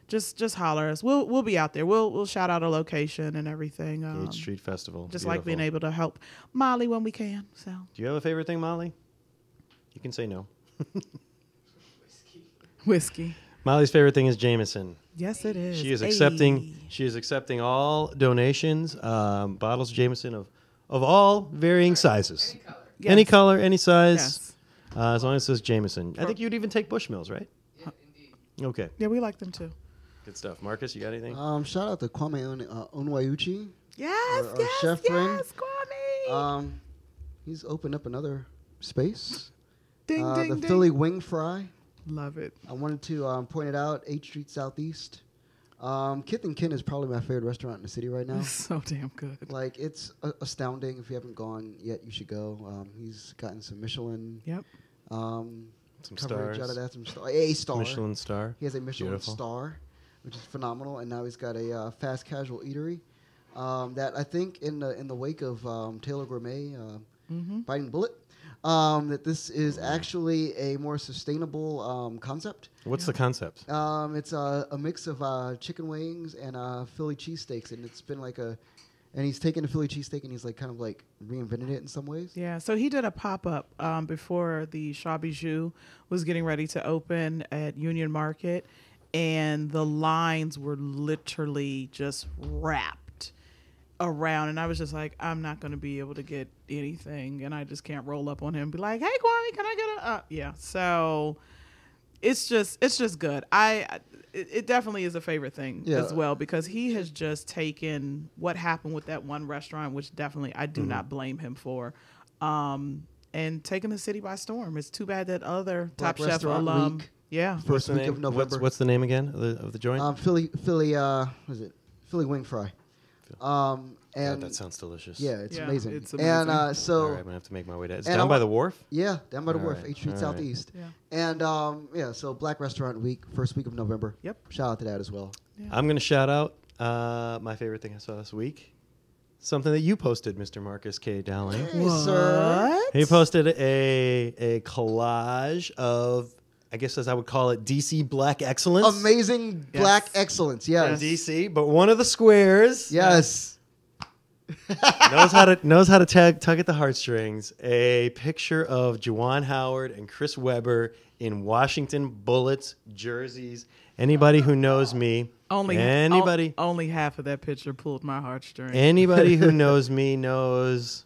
S3: Just holler at us. We'll be out there. We'll shout out a location and everything.
S1: it. H Street Festival.
S3: Just like being
S1: Beautiful.
S3: able to help Molly when we can. So
S1: Do you have a favorite thing, Molly? You can say no.
S3: whiskey.
S1: Molly's favorite thing is Jameson.
S3: Yes, it is.
S1: She is
S3: Ayy.
S1: accepting all donations, bottles of Jameson of all varying sizes.
S4: Any color.
S3: Yes.
S1: Any color, any size,
S3: Yes.
S1: as long as it says Jameson. I think you'd even take Bushmills, right?
S4: Yeah, indeed.
S1: Okay,
S3: Yeah, we like them too.
S1: good stuff. Marcus, you got anything?
S2: Shout out to Kwame Onwayuchi.
S3: Yes,
S2: Our
S3: yes,
S2: chef friend.
S3: yes, Kwame.
S2: He's opened up another space.
S3: Ding, ding,
S2: The
S3: ding.
S2: Philly Wing Fry.
S3: Love it.
S2: I wanted to point it out. 8th Street Southeast. Kith and Kin is probably my favorite restaurant in the city right now.
S3: So damn good.
S2: Like, it's astounding. If you haven't gone yet, you should go. He's gotten some Michelin
S3: Yep.
S1: Some
S2: coverage
S1: stars.
S2: out of that. A star.
S1: Michelin star.
S2: He has a Michelin
S1: Beautiful.
S2: star, which is phenomenal. And now he's got a fast casual eatery that I think in the wake of Taylor Gourmet biting the bullet, that this is actually a more sustainable concept.
S1: What's the concept?
S2: It's a mix of chicken wings and Philly cheesesteaks, and it's been and he's taken the Philly cheesesteak and he's kind of reinvented it in some ways.
S3: Yeah, so he did a pop-up before the Shaw Bijou was getting ready to open at Union Market, and the lines were literally just wrapped around, and I was just like, I'm not going to be able to get anything, and I just can't roll up on him and be like, hey, Kwame, can I get a... yeah, so it's just good. It definitely is a favorite thing as well, because he has just taken what happened with that one restaurant, which definitely I do not blame him for, and taking the city by storm. It's too bad that other
S2: Black
S3: Top Chef
S2: Restaurant
S3: alum,
S2: Week.
S1: What's the
S2: week
S1: name?
S2: of November.
S1: What's the name again of the joint?
S2: Philly, what is it? Philly wing fry. And
S1: God, that sounds delicious.
S2: yeah, it's amazing.
S3: it's amazing.
S2: And so
S1: all right, I'm gonna have to make my way down. It's
S2: and
S1: down
S2: I
S1: by
S2: wa-
S1: the wharf.
S2: yeah, down by the
S1: All
S2: wharf,
S1: right,
S2: 8th Street
S1: all right.
S2: Southeast.
S3: Yeah.
S2: And so Black Restaurant Week, first week of November.
S3: Yep.
S2: Shout out to that as well.
S3: Yeah.
S1: I'm gonna shout out my favorite thing I saw this week. Something that you posted, Mr. Marcus K. Dowling.
S2: Hey, sir.
S3: What?
S1: He posted a collage of, I guess as I would call it, DC Black Excellence.
S2: Amazing Black excellence. Yes.
S1: DC, but one of the squares
S2: Yes.
S1: knows how to tug at the heartstrings. A picture of Juwan Howard and Chris Webber in Washington Bullets jerseys. Anybody who knows me,
S3: Only half of that picture pulled my heartstrings.
S1: anybody who knows me knows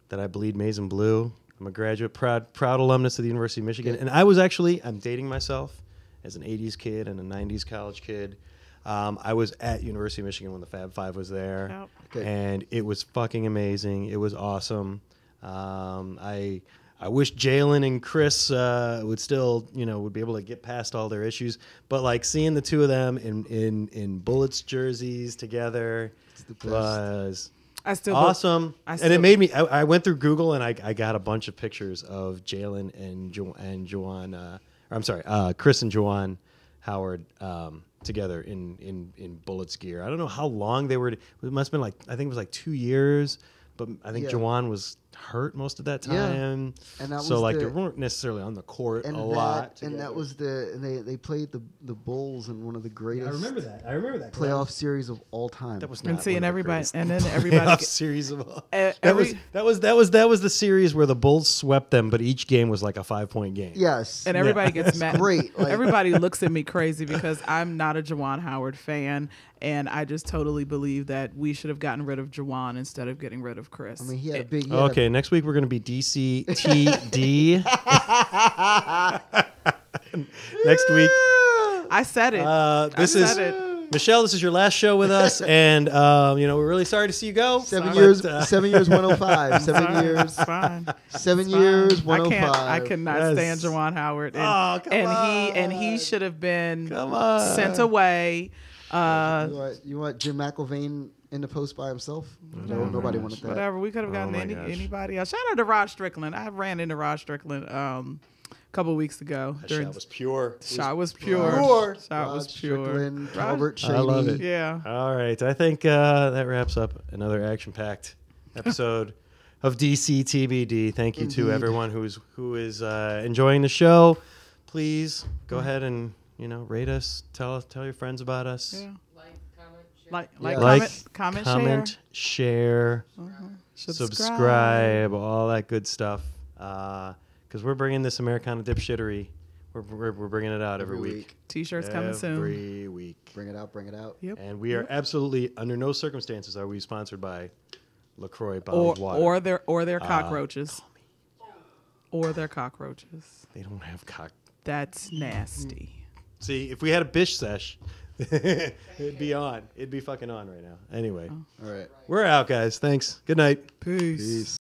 S1: that I bleed maize and blue. I'm a graduate, proud alumnus of the University of Michigan, and I'm dating myself as an '80s kid and a '90s college kid. I was at University of Michigan when the Fab Five was there,
S3: Yep.
S2: Okay.
S1: and it was fucking amazing. It was awesome. I wish Jalen and Chris would still, would be able to get past all their issues. But like seeing the two of them in Bullets jerseys together was awesome. And it made me. I went through Google and I got a bunch of pictures of Jalen and Juwan. Chris and Juwan Howard together in Bullets gear. I don't know how long they were. It must have been I think it was 2 years. But I think Juwan was hurt most of that time.
S2: Yeah. And that
S1: so
S2: was
S1: they weren't necessarily on the court a lot.
S2: And that was they played the Bulls in one of the greatest
S1: I remember that
S2: playoff series of all time.
S1: That was
S3: And
S1: not
S3: seeing
S1: one of the
S3: everybody,
S1: greatest
S3: and then everybody.
S1: playoff series of all.
S3: That
S1: was the series where the Bulls swept them, but each game was like a 5-point game.
S2: Yes.
S3: And everybody gets mad.
S2: great.
S3: Everybody looks at me crazy because I'm not a Juwan Howard fan, and I just totally believe that we should have gotten rid of Juwan instead of getting rid of Chris.
S2: I mean, he had a big.
S1: Okay, next week we're going to be DCTD. Next week.
S3: I said it.
S1: Michelle, this is your last show with us, and we're really sorry to see you go.
S2: 7 years, 105. 7 years.
S3: Fine.
S2: 7 years, 105.
S3: I cannot stand Juwan Howard, and he should have been sent away.
S2: You want Jim McIlvain in the post by himself? No, nobody wanted that.
S3: Whatever. We could have gotten anybody else. Shout out to Rod Strickland. I ran into Rod Strickland a couple weeks ago.
S1: That shot was pure.
S3: Shot was pure. Shot was pure.
S2: Strickland, Calvert Shady.
S1: I love it.
S3: Yeah.
S1: All right. I think that wraps up another action-packed episode of DC TBD. Thank you to everyone who is enjoying the show. Please go ahead and rate us. Tell your friends about us.
S3: Yeah.
S1: Comment, share, subscribe, all that good stuff. Because we're bringing this Americana dipshittery. We're bringing it out every week.
S3: T-shirts coming soon.
S1: Every week.
S2: Bring it out.
S3: Yep.
S1: And we are absolutely, under no circumstances are we sponsored by LaCroix bottled water.
S3: or their cockroaches. Or their cockroaches.
S1: They don't have cock.
S3: That's nasty.
S1: See, if we had a Bish Sesh, it'd be on. It'd be fucking on right now. Anyway.
S2: All right.
S1: We're out, guys. Thanks. Good night.
S3: Peace.
S2: Peace.